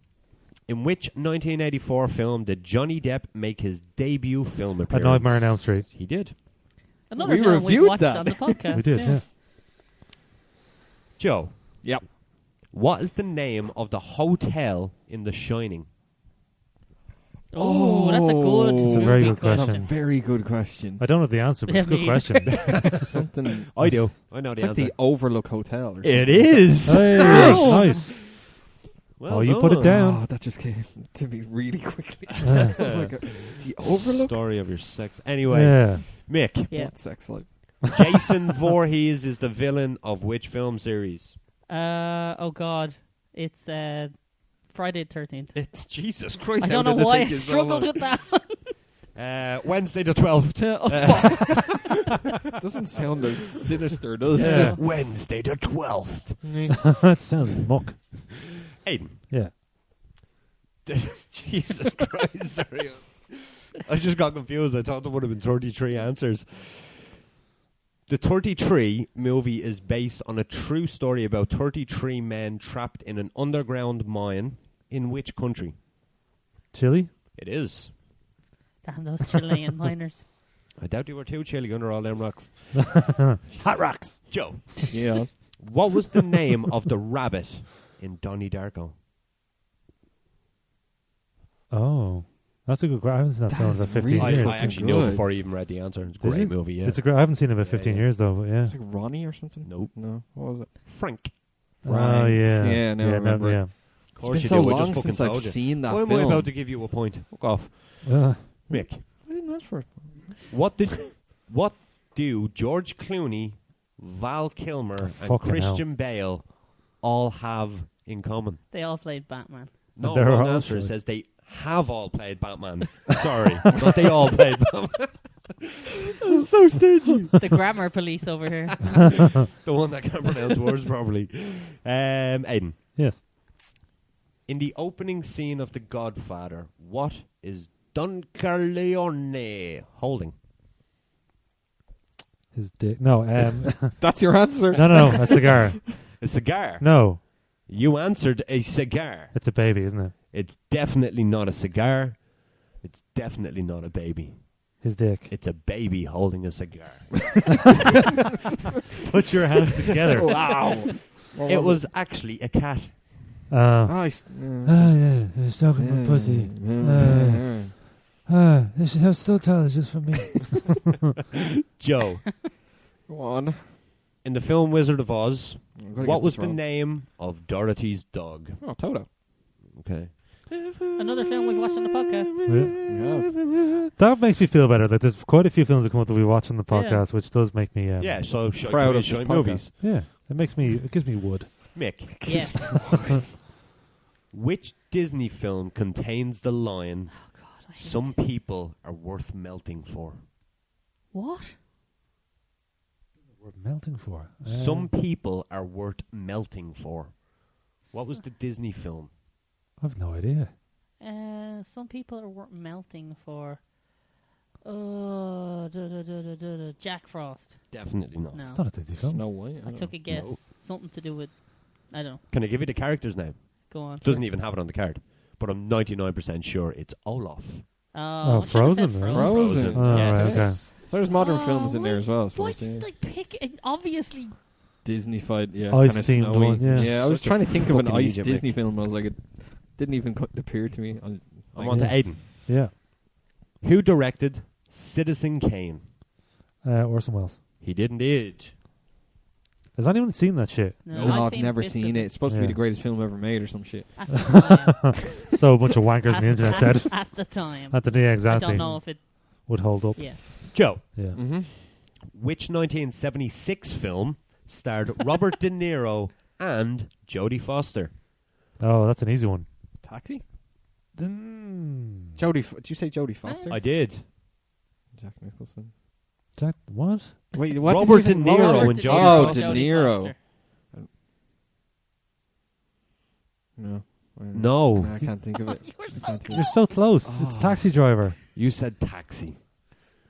in which 1984 film did Johnny Depp make his debut film A appearance? Nightmare on Elm Street. He did. Another We film we reviewed watched that. on the podcast. We did, yeah. Joe, Yep. what is the name of the hotel in The Shining? Oh, that's a good. It's a very movie good question. That's a very good question. I don't know the answer, but it's a Yeah, good me question. It's something. I do. I know It's the like answer. the Overlook Hotel or something. It is. Hey, nice. Well Oh, you put it done. down. Oh, that just came to me really quickly. Yeah. I was like, it's the Overlook? Story of your sex. Anyway, Yeah. Mick, Yeah. What's sex like? Jason Voorhees is the villain of which film series? Oh God, it's Friday the 13th. It's Jesus Christ. I don't know why I struggled with that. Wednesday the 12th. Oh, fuck. Doesn't sound as sinister, does Yeah. Wednesday the 12th. That sounds muck. Aiden. Yeah. Jesus Christ, sorry. I just got confused. I thought there would have been 33 answers. The 33 movie is based on a true story about 33 men trapped in an underground mine in which country? Chili? It is. Damn those Chilean miners. I doubt you were too chilly under all them rocks. Hot rocks. Joe, it? Yeah. what was the name of the rabbit in Donnie Darko? Oh. That's a good question. I haven't seen that film in about 15 really years. I actually knew it good. before I even read the answer. It's a Did great you? movie, yeah. It's a great. I haven't seen it in about Yeah, 15 yeah. years, though, but yeah. It's like Ronnie or something? Nope. No. What was it? Frank. Oh, yeah. Yeah, now I remember. yeah. Of It's course been you so do. I long just fucking since I've told you. seen that Why am film. I about to give you a point? Fuck off. Mick, I didn't ask for it. what do George Clooney, Val Kilmer, and Fucking Christian Bale all have in common? They all played Batman. No, They're wrong all answer. It true. says they have all played Batman. Sorry, not they all played Batman. I'm so stingy. The grammar police over here. The one that can't pronounce words properly. Aiden, Yes. in the opening scene of The Godfather, what is Don Corleone holding? His dick. No, That's your answer? no, a cigar. A cigar. No, You answered a cigar. it's a baby, isn't it? It's definitely not a cigar. It's definitely not a baby. His dick. It's a baby holding a cigar. Put your hands together. Wow. It was actually a cat. Nice. Yeah, he's talking about pussy. This is so tall, it's just for me. Joe, Go on. in the film Wizard of Oz, I'm gonna what get was this the wrong. name of Dorothy's dog? Oh, Toto. Okay. Another film we've watched on the podcast. Yeah. That makes me feel better. Like there's quite a few films that come up that we watch on the Yeah. podcast, which does make me. Yeah, so Proud of show this movies. Yeah, it gives me wood. Mick, Yeah. which Disney film contains the line, Oh God. I hate "Some people are worth melting for"? What? We're melting for. Some people are worth melting for. What was the Disney film? I've no idea. Some people are melting for. Oh, Jack Frost. Definitely not. No. It's not a Disney film. Snow White. I took a guess. Something to do with. I don't know. Can I give you the character's name? Go on. Doesn't even have it on the card, but I'm 99% sure it's Olaf. Oh, Oh, I should've said Frozen, right? Frozen. Oh, Yes. right, okay. So there's modern Oh, films in there why- as well, I Why suppose. did I pick it? Obviously. Disney-fied, yeah. Ice-themed kinda snowy. one, yeah. Yeah, I was Such a trying to think of an fucking ice idiot, Disney film. I was like, it didn't even appear to me. I'm on to Aiden. Yeah. Who directed Citizen Kane? Orson Welles. He did indeed. Has anyone seen that shit? No, No, I've I've never bits seen of it. It's supposed to be Yeah. the greatest film ever made or some shit. At the time. So a bunch of wankers on the internet said. At the time. At the yeah, I exactly. don't know if it. Would hold up. Yeah. Joe, Yeah. Mm-hmm. which 1976 film starred Robert De Niro and Jodie Foster? Oh, that's an easy one. Taxi? Mm. Did you say Jodie Foster? I did. Jack Nicholson. Jack, what? Wait, what? Robert did you De say? Niro Robert and De Jodie Oh, Foster. De Jodie Niro. Foster. No. No. I can't think of it. You were I so can't think You're so close. It's Taxi Driver. You said Taxi.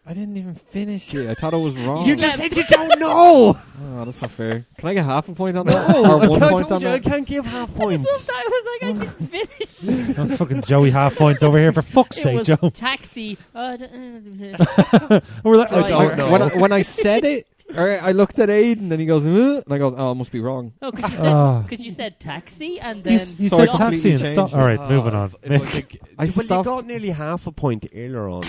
I didn't even finish it. I thought it was wrong. You just said you don't know. Oh, that's not fair. Can I get half a point on that? No, Or I 1 point told on you I that? can't give half points. I was like, I didn't finish. I'm fucking Joey half points over here for fuck's It sake, was Joe. Taxi. We're like, Driver. oh, know. When I said it, I looked at Aiden and he goes, and I goes, oh, it must be wrong. No, because you said taxi and You, then you So said I taxi completely and stop. changed All right, Ah, moving on. I you stopped. got nearly half a point earlier on.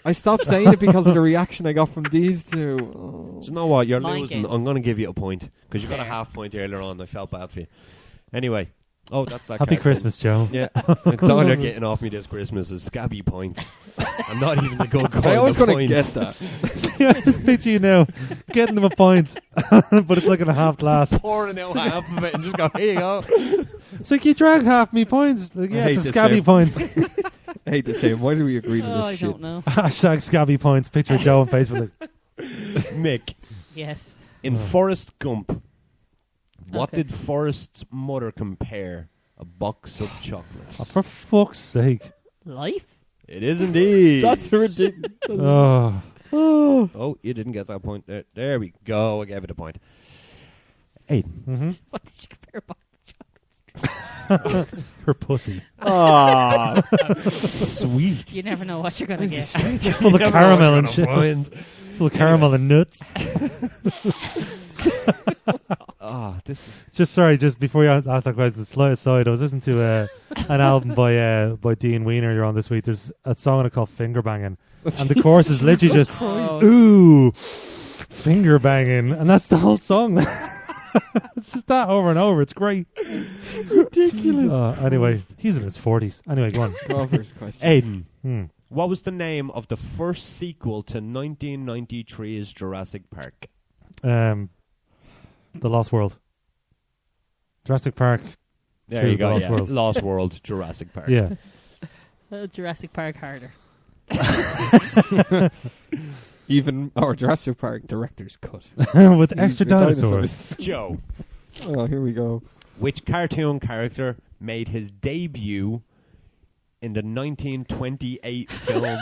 I stopped saying it because of the reaction I got from these two. Oh. Do you know what? You're Mind losing. games. I'm going to give you a point because you got a half point earlier on. I felt bad for you. Anyway. Oh, that's that. Happy card Christmas, Joe. then. Yeah. All you're getting off me this Christmas is scabby points. I'm not even the good guy. I always going going to to get that. I just picture you now getting them a pint, but it's like in a half glass. pouring out half of it and just go, here you go. It's like you drank half me points. Like, I yeah, hate it's a this scabby game. points. I hate this game. Why do we agree to this Oh, I shit? don't know. Hashtag scabby points. Picture of Joe on Facebook. Like, Mick, Yes. in Forrest Gump, what Okay. did Forrest's mother compare a box of chocolates? oh, for fuck's sake. Life? It is indeed. That's ridiculous. Oh, Oh, you didn't get that point. There we go. I gave it a point. Aiden. mm-hmm. What did you compare about? Her pussy. Ah, Sweet. You never know what you're going to get. Full of caramel and shit. Full of caramel and nuts. This is... Just sorry, just before you ask that question, slight aside, I was listening to an album by Dean Wiener you're on this week. There's a song on it called Finger Banging. And the chorus is literally just, ooh, finger banging. And that's the whole song. It's just that over and over. It's great. ridiculous. Anyway, he's in his 40s. Anyway, go on. Go on first question. Aiden. Hmm. What was the name of the first sequel to 1993's Jurassic Park? The Lost World. Jurassic Park. There 2, you go. Lost Yeah. World. Lost World, Jurassic Park. Yeah. Jurassic Park harder. Even our Jurassic Park director's cut. With extra The dinosaurs. Joe. Oh, here we go. Which cartoon character made his debut in the 1928 film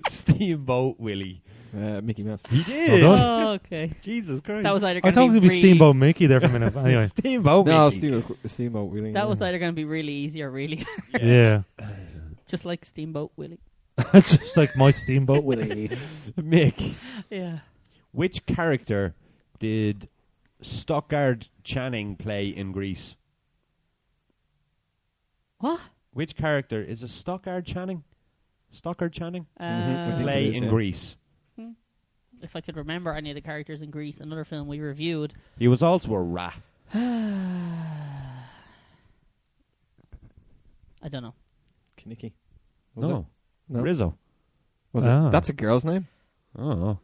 Steamboat Willie? Mickey Mouse. He did. Well done. Oh, okay. Jesus Christ. That was either I going thought it was to going be to be Steamboat Mickey there for a minute. Anyway. Steamboat No, Mickey. Steamboat Willie. That was either going to be really easy or really hard. Yeah. Just like Steamboat Willie. Just like my Steamboat Willie. Mick. Yeah. Which character did Stockard Channing play in Grease? What? Which character is a Stockard Channing? Stockard Channing? I think Play it is, in yeah. Grease. If I could remember any of the characters in Grease, another film we reviewed. He was also a rat. I don't know. Kinnicky. No. No. Rizzo. Was Ah. it? That's a girl's name? Oh.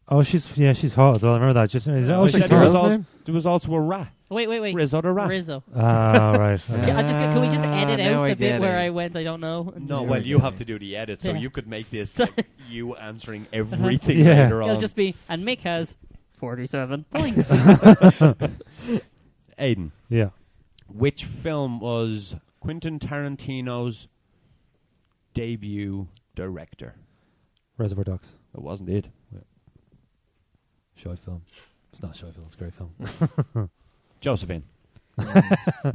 Oh, she's hot as well. I remember that. Just Oh, she's she there, was hot. name? there was also a rat. Wait. Rizzo the rat. Rizzo. Ah, right. Can we just edit now out I the bit get where it. I went, I don't know? And No, just- well, you have to do the edit, so Yeah. you could make this So- like, you answering everything Yeah. later It'll on. just be, and Mick has 47 points. Aiden, Yeah. which film was Quentin Tarantino's debut director? Reservoir Dogs. It wasn't it. Shy film. It's not a shy film. It's a great film. Josephine.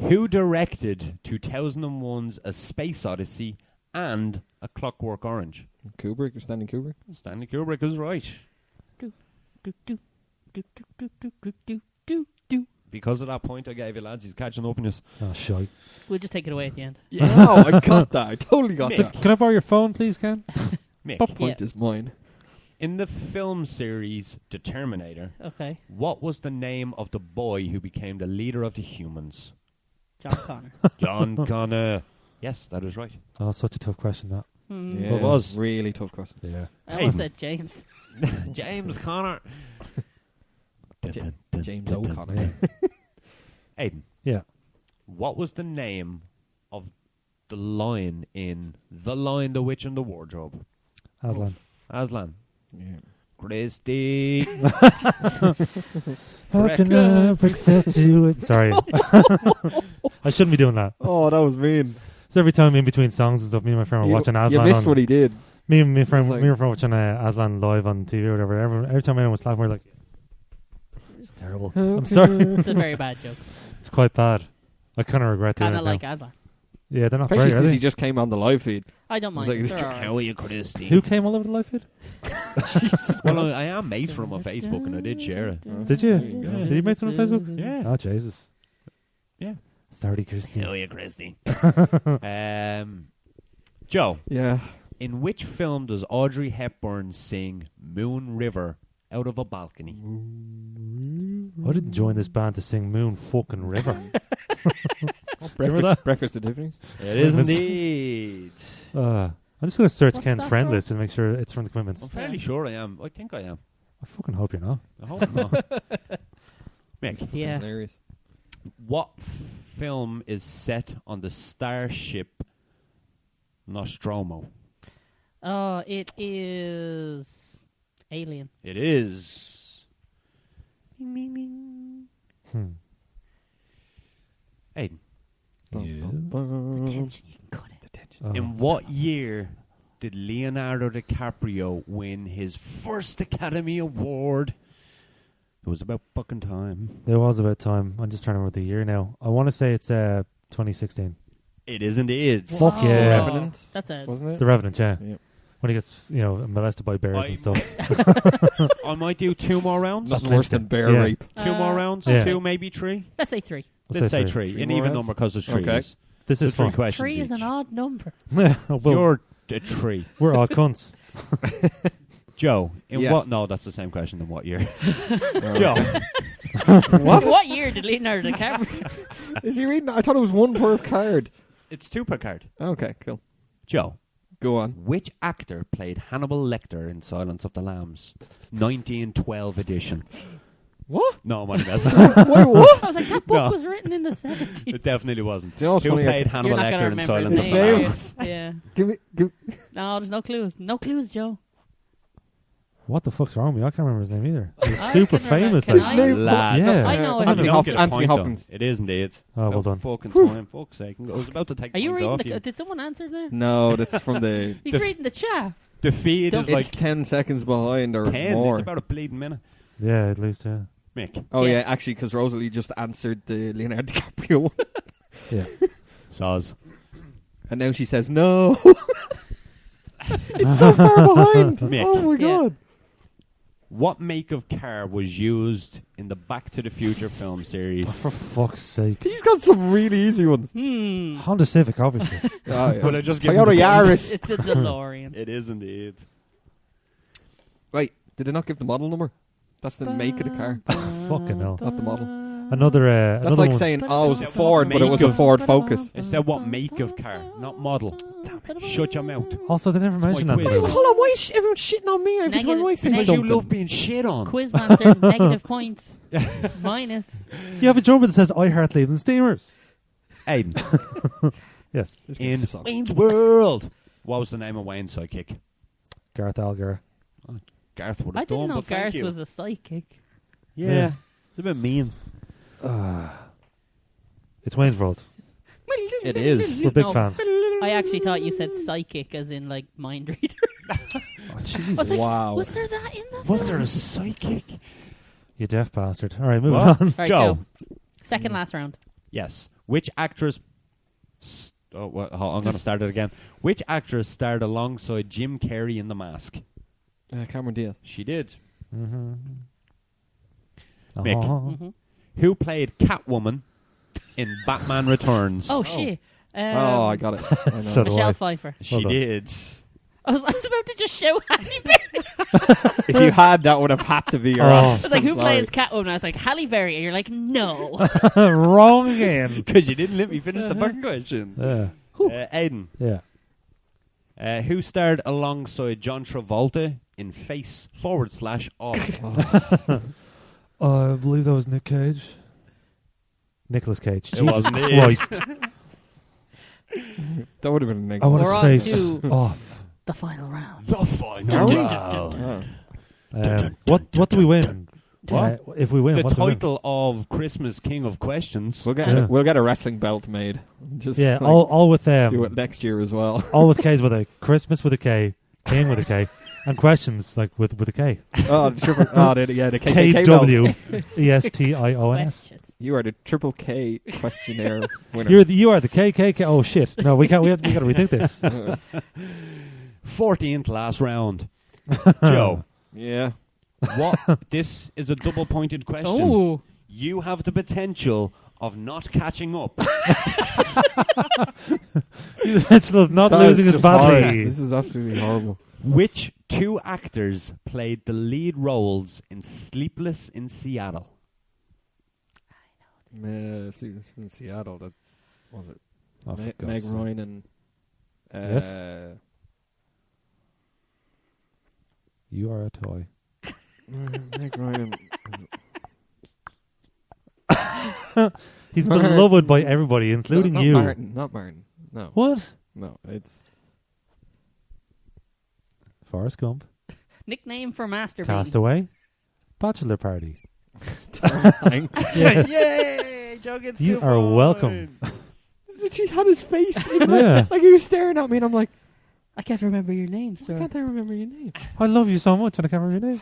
Who directed 2001's A Space Odyssey and A Clockwork Orange? Kubrick or Stanley Kubrick? Stanley Kubrick is right. Do, do, do, do, do, do, do, do, do, do. because of that point I gave you, lads, he's catching up on us. Oh, shite. We'll just take it away at the end. Yeah, no, I got that. I totally got that. Can I borrow your phone, please, Ken? Mick, Point is mine. in the film series Determinator, Okay. what was the name of the boy who became the leader of the humans? John Connor. John Connor. Yes, that is right. Oh, such a tough question, that. Yeah, It was. really tough question. Yeah. I almost said James. James Connor. James O'Connor. Aidan, Yeah. what was the name of the lion in The Lion, the Witch, and the Wardrobe? Aslan. Aslan. Yeah. Christy. How can I accept you? Sorry. I shouldn't be doing that. Oh, that was mean. So every time in between songs and stuff, me and my friend were watching Aslan. You missed on, what he did. me and my friend, It's like- we were watching Aslan live on TV or whatever. Every time anyone was laughing, we were like, it's terrible. I'm sorry. It's a very bad joke. It's quite bad. I kind of regret doing Kind it of now. like Aslan. Yeah, they're not Especially great, are since they? he just came on the live feed. I don't mind. It's like- They're all right. How are you, Christy? Who came all over the live feed? Well, I am mates from on Facebook, and I did share it. Did you? There you go. Did you make someone on Facebook? Yeah. Oh, Jesus. Yeah. Sorry, Christy. How are you, Christy? Joe, Yeah. in which film does Audrey Hepburn sing Moon River out of a balcony? I didn't join this band to sing Moon fucking River. Remember that? Breakfast at Tiffany's. It is Commitments. indeed. I'm just going to search What's Ken's that friend from? list to make sure it's from the Commitments. I'm fairly sure I am. I think I am. I fucking hope you're not. I hope not. Mick, Yeah. Hilarious. what film is set on the starship Nostromo? Oh, it is Alien. It is. Hmm. Aiden, Attention, you can cut it. in what year did Leonardo DiCaprio win his first Academy Award? It was about fucking time. There was about time. I'm just trying to remember the year now. I want to say it's 2016. It is indeed. Fuck Oh, yeah. Revenant. That's a Wasn't it? The Revenant, yeah. Yeah. When he gets, molested by bears and stuff. I might do 2 more rounds. That's worse than bear Yeah. rape. 2 more rounds. Yeah. 2, maybe 3. Let's say 3. Let's say 3. Three An more even rounds? number because it's 3. Okay. This There's is 3 fun. questions 3 is each. an odd number. Well, You're a 3. we're all cunts. Joe, in Yes. what? No, that's the same question in what year? Oh. Joe, What year did Leonardo DiCaprio? Is he reading? I thought it was one per card. it's 2 per card. Okay, cool. Joe, Go on. which actor played Hannibal Lecter in Silence of the Lambs? 1912 edition. What? No, I'm only messing. Wait, what? I was like, that book No. was written in the 70s. It definitely wasn't. Do you know what's Who funny? played You're Hannibal not going to Lecter in remember Silence his of His the name. name? Lambs? Yeah. Give me. No, there's no clues. No clues, Joe. What the fuck's wrong with me? I can't remember his name either. He's I super can remember- famous. can Like. I- name- Lad. Yeah. I know it. Anthony You don't get a Anthony point, though. Hopkins. It is indeed. Oh, well done. Fucking time. Fuck's sake. I was about to take Are you points reading off the... you. Did someone answer there? No, that's from the. He's reading the chat. The feed is It's like 10 seconds behind or 10. more. It's about a bleeding minute. Yeah, at least, yeah. Mick. Oh Yes. yeah, actually, because Rosalie just answered the Leonardo DiCaprio one, Yeah. Soz. and now she says no. It's so far behind. Mick. Oh my Yeah. god. What make of car was used in the Back to the Future film Oh, series? for fuck's sake. He's got some really easy ones. Honda Civic, obviously. Will I just give him Toyota the Yaris. It's a DeLorean. It is indeed. Wait, did it not give the model number? That's the make of the car, Fucking hell. not the model. Another, That's another like one. saying, oh, it was a Except Ford, but it was a make Ford Focus. It said what make of car, not model. Shut your mouth. Also, they never mentioned that. quiz. in the movie. Hold on, why is everyone shitting on me every time I say Negative- Because something? you love being shit on. Quizman certain negative points. Minus. You have a jumper that says I heart Leaving Steamers. Aiden, Yes. This game in sucks. Wayne's World, what was the name of Wayne's sidekick? Gareth Algar. Garth would I have didn't done, know but thank Gareth you. was a psychic. Yeah, it's a bit mean. It's Wayne's World. It is. We're big No, fans. I actually thought you said psychic as in like mind reader. Oh, Jesus. I was like, Wow. was there that in the Was film? there a psychic? You deaf bastard. All right, moving What? on. All right, Joe. Joe. Second last round. Yes. Which actress... I'm going to start it again. Which actress starred alongside Jim Carrey in The Mask? Cameron Diaz. She did. Mm-hmm. Mick. Uh-huh. hmm Who played Catwoman in Batman Returns? Oh, shit. I got it. I know. So do Michelle I. Pfeiffer. She did. I was about to just shout Halle Berry. If you had, that would have had to be your Oh. answer. I was like, who I'm plays sorry. Catwoman? I was like, Halle Berry. And you're like, no. Wrong again. Because you didn't let me finish the fucking question. Yeah. Aiden, Yeah. Who starred alongside John Travolta in Face / Off? I believe that was Nick Cage. Nicolas Cage. It Jesus wasn't it. Christ. That would have been a I want negative. We're on his face to- off. The final round. The final round. What do we win? What? If we win, The what do we win? title of Christmas King of Questions. We'll get a wrestling belt made. Just Yeah, like, all with do it next year as well. all with K's with a Christmas with a K, King with a K, and questions like with a K. The KKK belt. KWESTIONS. Questions. You are the triple K questionnaire winner. You are the KKK. Oh shit! No, we can't. We got to rethink this. 14th last round. Joe, Yeah. what? This is a double-pointed question. Oh. You have the potential of not catching up. He's potential of not That is losing as just horrible. badly. This is absolutely horrible. Which two actors played the lead roles in Sleepless in Seattle? In Seattle, that's was it? Oh, for Meg God's sake. Ryan and Yes? You are a toy. Meg Ryan. He's beloved by everybody, including not you. Not Martin. No. What? No, it's Forrest Gump. Nickname for Master Bean. Castaway. Bachelor Party. Tom Hanks. Yes. Yay! Joe gets You 2 are welcome. She had his face. Yeah. Like he was staring at me, and I'm like, I can't remember your name, why sir. can't I remember your name? I love you so much, and I can't remember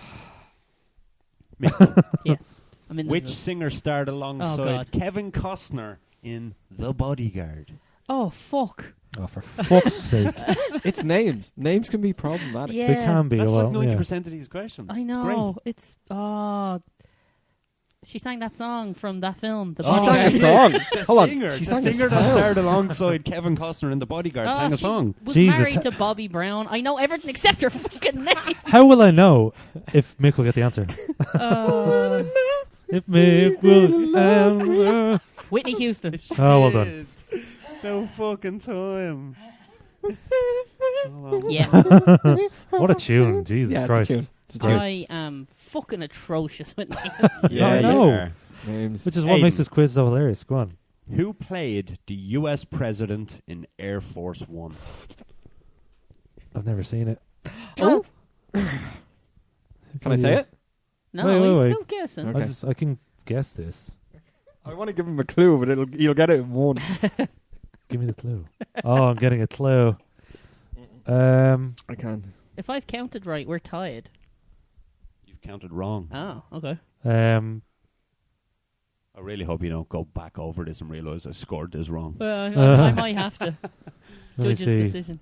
your name. Yes. I'm in Which the singer starred Oh, alongside God. Kevin Costner in The Bodyguard? Oh, fuck. Oh, for fuck's sake. It's names. Names can be problematic. Yeah. They can be. That's well, like 90% yeah. of these questions. I It's great. know. It's she sang that song from that film. The She sang a Bodyguard. song. The Hold on. singer, She the sang a singer that song. starred alongside Kevin Costner in The Bodyguard Oh, sang a she song. was Jesus. married to Bobby Brown. I know everything except her fucking name. How will I know if Mick will get the answer? If Mick will answer. Whitney Houston. Oh, well done. No fucking time. Yeah. What a tune. Jesus Yeah, it's a Christ. tune. It's a tune. I am fucking atrocious with names. I you know. are. Names. Which is what Aiden. makes this quiz so hilarious. Go on. Who played the U.S. president in Air Force One? I've never seen it. Oh. Can I say it? No, Wait, he's wait. still guessing. Okay. I can guess this. I want to give him a clue, but you'll get it in one. Give me the clue. Oh, I'm getting a clue. I can't. If I've counted right, we're tied. You've counted wrong. Oh, okay. I really hope you don't go back over this and realise I scored this wrong. I might have to. Let me Judge's see. decision.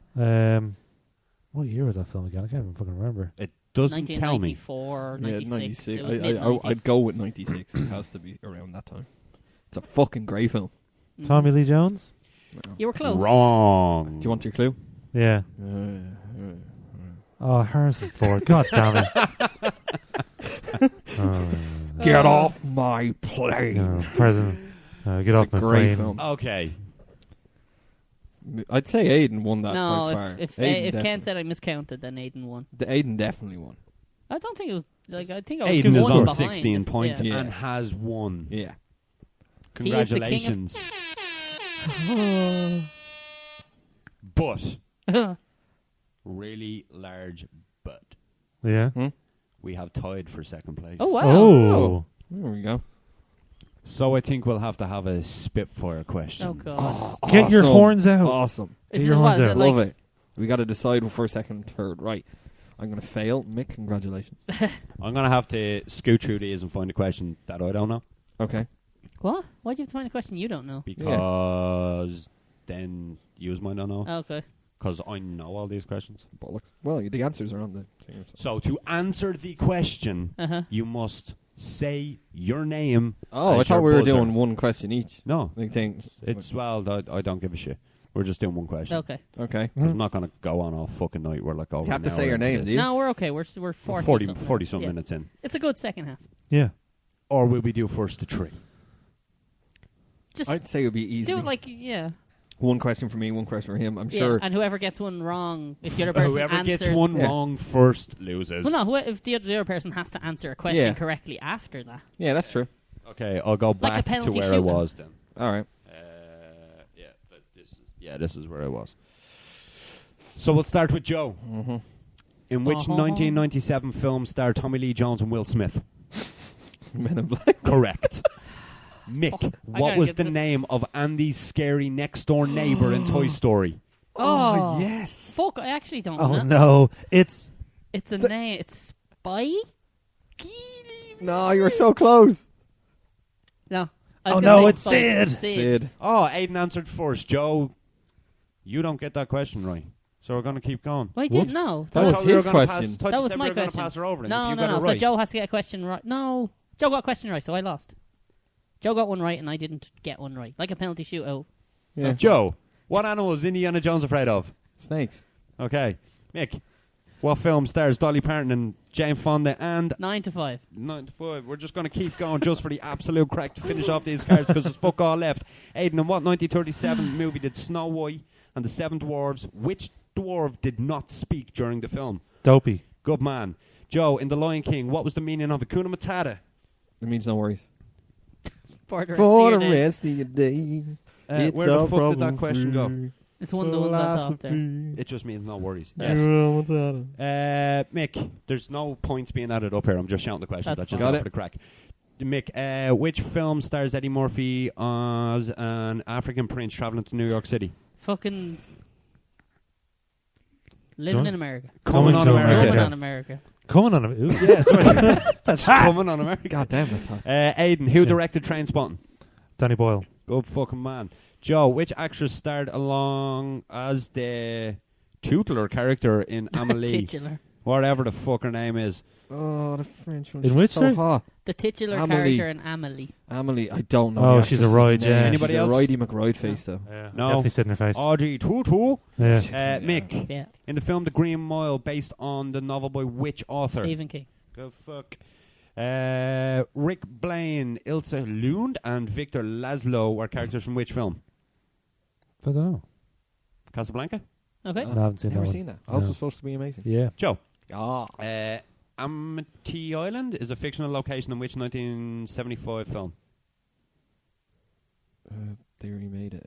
What year was that film again? I can't even fucking remember. It doesn't tell me. 1994, Yeah, 96. 96. It was mid-90s. I'd go with 96. It has to be around that time. It's a fucking great film. Tommy Lee Jones? You were close. Wrong. Do you want your clue? Yeah. Oh, Harrison Ford. God damn it. Get off my plane. President. Get off my great plane. film. Okay. I'd say Aiden won that No, by far. if Aiden Ken said I miscounted, then Aiden won. Aiden definitely won. I don't think it was like I think I was Aiden is one on behind. 16 points Yeah. Yeah. and has won. Yeah. He is the king of- Congratulations. But, really large but. Yeah. We have tied for second place. Oh wow! Oh. There we go. So I think we'll have to have a Spitfire question. Oh god! Get your Awesome. horns out. Awesome. Get Is your it, horns what, is out. it like, Love it. We got to decide for second, third. Right. I'm going to fail. Mick, congratulations. I'm going to have to scoot through these and find a question that I don't know. Okay. What? Why do you have to find a question you don't know? Because then you might not know. Oh, okay. Because I know all these questions. Bollocks. Well, the answers are on the thing. So to answer the question, Uh huh. you must say your name. Oh, I as thought your we were buzzer. doing one question each. No, Like thing. it's I don't give a shit. We're just doing one question. Okay. Okay. 'Cause I'm not going to go on all fucking night. We're like over. You have to an say hour your into name, this. do you? No, we're okay. We're 40 40 something Yeah. minutes in. It's a good second half. Yeah. Or will we do first to 3? Just I'd say it would be easy. do it like, yeah. One question for me, one question for him. I'm Yeah, sure. and whoever gets one wrong, if the other person Whoever answers... gets one Yeah. wrong first loses. Well, no, if the other person has to answer a question Yeah. correctly after that. Yeah, that's true. Okay, I'll go a back to penalty where I shootout. was then. All right. This is where I was. So we'll start with Joe. Mm-hmm. In which 1997 film starred Tommy Lee Jones and Will Smith? Men in Black. Correct. Mick, Fuck, I what gotta was get the to- name of Andy's scary next-door neighbor in Toy Story? Oh, yes. Fuck, I actually don't Oh know. no, it's It's a name. It's Spike? No, you were so close. No. I was Oh, gonna no, say it's Spike. Sid. Sid. Oh, Aiden answered first. Joe, you don't get that question right. So we're going to keep going. Well, I didn't know. That was Thought we were his gonna question. Thought That you was said my we were gonna question. pass her over. And No, if you no, got no. it So right. Joe has to get a question right. No. Joe got a question right, so I lost. Joe got one right, and I didn't get one right. Like a penalty shootout. Yeah. Joe, what animal is Indiana Jones afraid of? Snakes. Okay. Mick, what film stars Dolly Parton and Jane Fonda and 9 to 5. 9 to 5? We're just going to keep going just for the absolute crack to finish off these cards because there's fuck all left. Aiden, in what 1937 movie did Snow White and the Seven Dwarves, which dwarf did not speak during the film? dopey. Good man. Joe, in The Lion King, what was the meaning of Hakuna Matata? It means no worries. For the rest For of the your day. rest of your day. It's where the all fuck did that question go? It's one of the ones I thought there. It just means no worries. Yeah. Yes. Mick, there's no points being added up here. I'm just shouting the questions. That's That's just fine. not Got for it. the crack. Mick, which film stars Eddie Murphy as an African prince traveling to New York City? Fucking... Living in America. Coming on to America. America. Coming on America. Coming on him. Yeah, that's coming on America. God damn, that's hot. Aiden, who directed Trainspotting? Danny Boyle. Good fucking man. Joe, which actress starred along as the tutelar character in Amelie? Titular. Whatever the fuck her name is. Oh, the French one. In which so thing? hot. The titular Amelie. character in Amelie. Amelie, I don't know. Oh, the she's a actress's Royd, name. yeah. Anybody She's else? a Roydy McRoyd face, though. Yeah. No. Definitely sit in her face. Audrey Tutu. Yeah. Mick, Yeah. in the film The Green Mile, based on the novel by which author? Stephen King. Go fuck. Rick Blaine, Ilse Lund, and Victor Laszlo are characters from which film? I don't know. Casablanca? Okay. No, I haven't seen Never that seen one. that. Also No. supposed to be amazing. Yeah. Joe. Ah. Amity Island is a fictional location in which 1975 film? They remade it.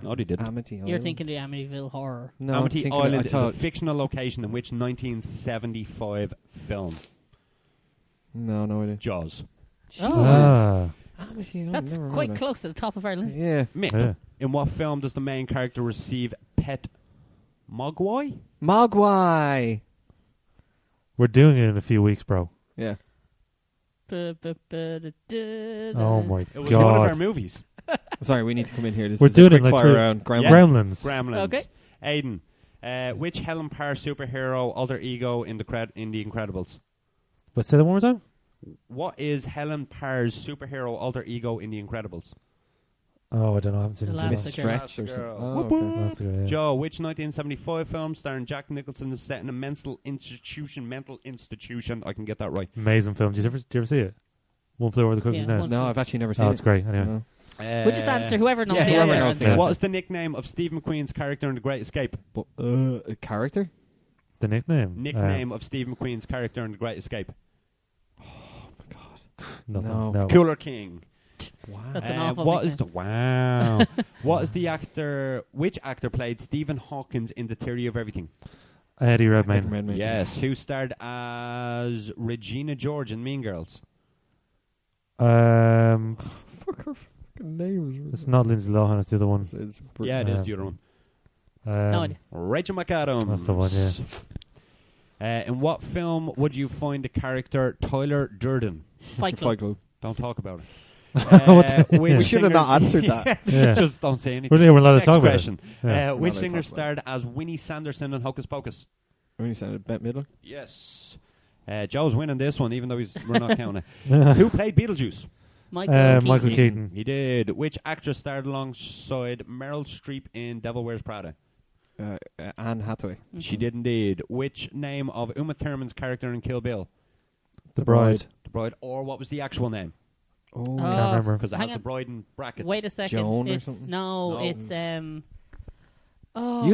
No, they didn't. Amity You're Island. thinking the Amityville Horror. No, I'm Amity thinking Island I is a thought, fictional location in which 1975 film? no idea. Jaws. Oh. Ah. Amity Island, That's never quite heard of close to the top of our it. list. Yeah. Mick, Yeah. in what film does the main character receive pet mogwai? Mogwai. We're doing it in a few weeks, bro. Yeah. Oh Oh my It was one of our god. movies. Sorry, we need to come in here. This We're is doing a it quick like fire we're- round. Gremlins. Yes. Gremlins. Gremlins. Okay. Aiden, which Helen Parr superhero alter ego in The Incredibles? But say that one more time. What is Helen Parr's superhero alter ego in The Incredibles? Oh, I don't know. I haven't seen it. Elastic Miss too Girl. Stretch or something. Girl. Oh, Whoop, okay. That's the guy, yeah. Joe, which 1975 film starring Jack Nicholson is set in a mental institution? I can get that right. Amazing film. Did you ever see it? One Flew Over the Cuckoo's Yeah, Nest. No, I've actually never seen Oh, it. it's great. Anyway. No. We'll just answer whoever knows yeah, the whoever answer. knows the and- answer. What is the nickname of Steve McQueen's character in The Great Escape? But, a character? The nickname. Nickname of Steve McQueen's character in The Great Escape? Nothing. No. No. Cooler King. Wow. That's an awful What is the nickname. wow? What is the actor? Which actor played Stephen Hawkins in The Theory of Everything? Eddie Redmayne. Redmayne. Yes. Who starred as Regina George in Mean Girls? Fuck her fucking name It's not Lindsay Lohan. It's the other one. Yeah, it is the other one. No idea. Rachel McAdams. That's the one, yeah. In what film would you find the character Tyler Durden? Fight Club. Fight Club. Don't talk about it. What which We should have singer- not answered that. Yeah. Just don't say anything. We're not allowed to Next talk about it. question. Yeah. Which Not allowed to singer talk about starred as Winnie Sanderson in Hocus Pocus? When you said Bette Midler? Yes. Joe's winning this one, even though we're not counting it. Who played Beetlejuice? Michael Keaton. He did. Which actress starred alongside Meryl Streep in Devil Wears Prada? Anne Hathaway. She did indeed. Which name of Uma Thurman's character in Kill Bill? The Bride. The Bride. Or what was the actual name? Oh, Can't remember. Because it has hang the on. bride in brackets. Wait a second. Joan or It's something? no, No, it's you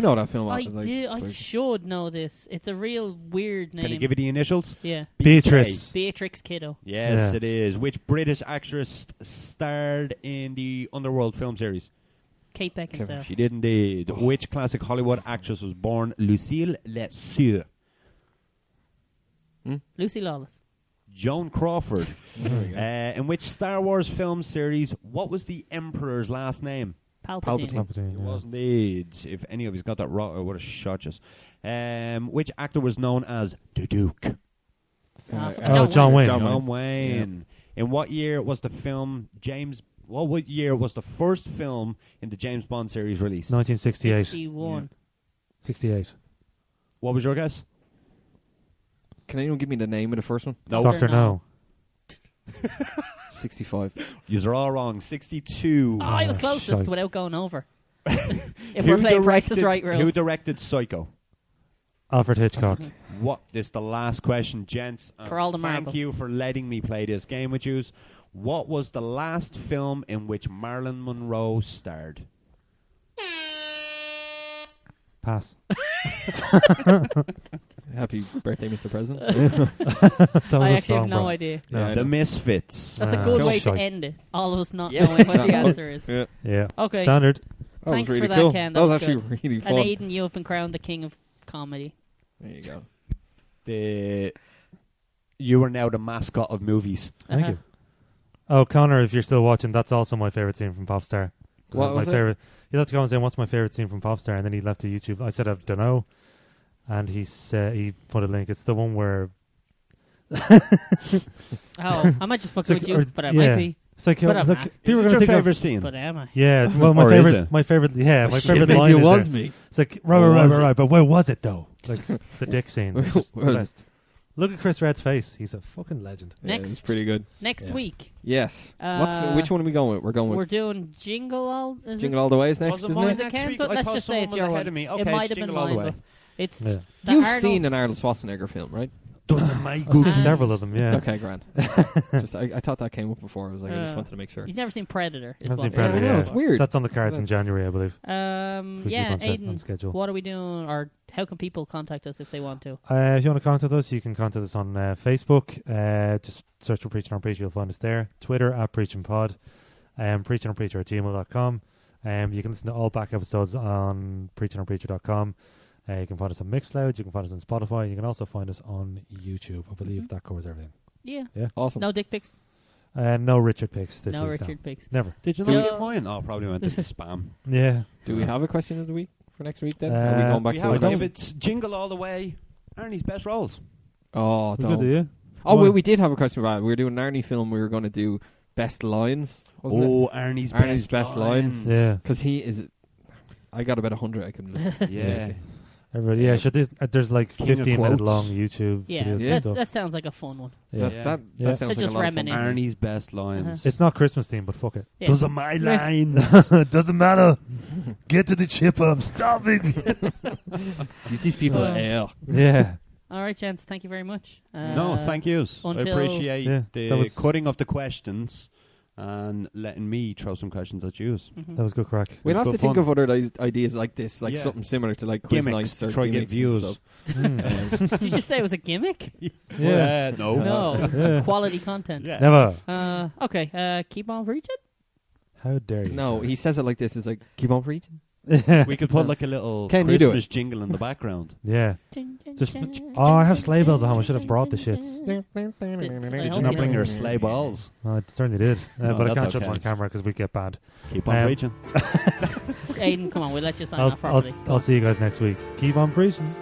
know that film. I do. I should know this. It's a real weird name. Can I give you the initials? Yeah. Beatrice. Beatrix Kiddo. Yes, Yeah. it is. Which British actress starred in the Underworld film series? Kate Beckinsale. She did indeed. Which classic Hollywood actress was born Lucille Lesure? Lucy Lawless. Joan Crawford. In which Star Wars film series, what was the Emperor's last name? Palpatine. Palpatine, It yeah. was indeed. If any of you's got that wrong, I would have shot you. Which actor was known as the Duke? John Wayne. John Wayne. In what year was the film what year was the first film in the James Bond series released? 1968. 61. 68. What was your guess? Can anyone give me the name of the first one? No. Dr. No. 65. You're all wrong. 62. Oh, I was closest shite. without going over. If we're playing Price's Right rules. Who directed Psycho? Alfred Hitchcock. What is the last question, gents? For all the Thank marbles. you for letting me play this game with you. What was the last film in which Marilyn Monroe starred? Pass. Happy birthday, Mr. President. That was I a actually song, have no bro. idea. No. The Misfits. That's a good go way to shite. end it. All of us not knowing what the answer is. Yeah. Yeah. Okay. Standard. That Thanks was really for that, cool. Ken. That was That actually was really And fun. Aidan, you have been crowned the king of comedy. There you go. You are now the mascot of movies. Thank you. Oh, Connor, if you're still watching, that's also my favourite scene from Popstar. 'Cause What that's was my it? favourite. He lets go and say, "What's my favourite scene from Popstar?" And then he left to YouTube. I said, "I don't know," and he said he put a link. It's the one where Oh, I might just fuck It's like- with you, or- but I yeah. might be. it's like, But I'm look, not. people Is are it going to your think of favourite scene? But am I? yeah. Well, Or is it? my favorite Shit, line maybe it is was there. me. It's like Or right, was it? but where was it though? Like the dick scene. It's just the Where was best. Look at Chris Red's face. He's a fucking legend. Yeah, Next- it's pretty good. Next Yeah. week, Yes. Which one are we going with? We're going we're with doing Jingle All. Is Jingle All the Way is next, Was it isn't mine Is it? it next Ken? week? So I let's thought just say someone it's was your ahead one. of me. It Okay, might it's have been Jingle All the mine, Way. but it's Yeah. the You've Arnold- seen an Arnold Schwarzenegger film, right? I've seen several of them. Yeah. Okay, grand. Just I thought that came up before. I was like, I just Yeah. wanted to make sure. You've never seen Predator. is I've what seen we're Predator. doing. I know, Yeah, it's weird. That's on the cards in That's- January, I believe. If we keep on Aidan, schedule. what are we doing, or how can people contact us if they want to? If you want to contact us, you can contact us on Facebook. Just search for Preachin on Preacher, you'll find us there. Twitter @PreachinPod. preachinonpreacher@gmail.com. You can listen to all back episodes on preachinonpreacher.com. You can find us on Mixcloud. You can find us on Spotify. You can also find us on YouTube. I believe that covers everything. Yeah. Awesome. No dick pics. No Richard picks this No week. Richard pics. Never. Did you Joe- not get mine? Oh, probably went to spam. Yeah. Do we have a question of the week for next week then? Are we going back We to have, it next if week? it's Jingle All the Way, Arnie's best roles. Oh, We don't. could do, yeah. Oh, Why? we did have a question about it. We were doing an Arnie film. We were going to do best lines. Wasn't Oh, Arnie's Arnie's best lines. Yeah. Because he is. I got about 100. I can listen. Yeah. Seriously. Everybody, yeah, there's like King of 15-minute quotes. long YouTube Yeah, videos Yeah. and stuff. That sounds like a fun one. Yeah. That Yeah. sounds To like just a lot of fun. reminisce. Arnie's best lines. It's not Christmas themed, but fuck it. Yeah. Those are my lines. Doesn't matter. Get to the chipper. I'm starving. Give these people air. Yeah. All right, gents. Thank you very much. No, thank you. I until- appreciate Yeah, the that was- cutting of the questions and letting me throw some questions at you. Mhm. That was good crack. We'll have good to think fun. of other ideas like this, like Yeah. something similar to like quiz Gimmicks nights or to try to get gimmicks and views. stuff. Did you just say it was a gimmick? Yeah. No. No, it's Yeah. quality content. Yeah. Never. Okay. Keep on preaching. How dare you? No, sir. he says it like this. It's like, keep on preaching. We could put like a little Ken, you do Christmas jingle in the background. Yeah. Just. Oh, I have sleigh bells at home. I should have brought the shits. Did hope you not you bring know. your sleigh balls? Oh, I certainly did. No, but I that's can't show them okay. on camera because we get banned. Keep on Um, preaching. Aidan, come on. We'll let you sign off properly. I'll see you guys next week. Keep on preaching.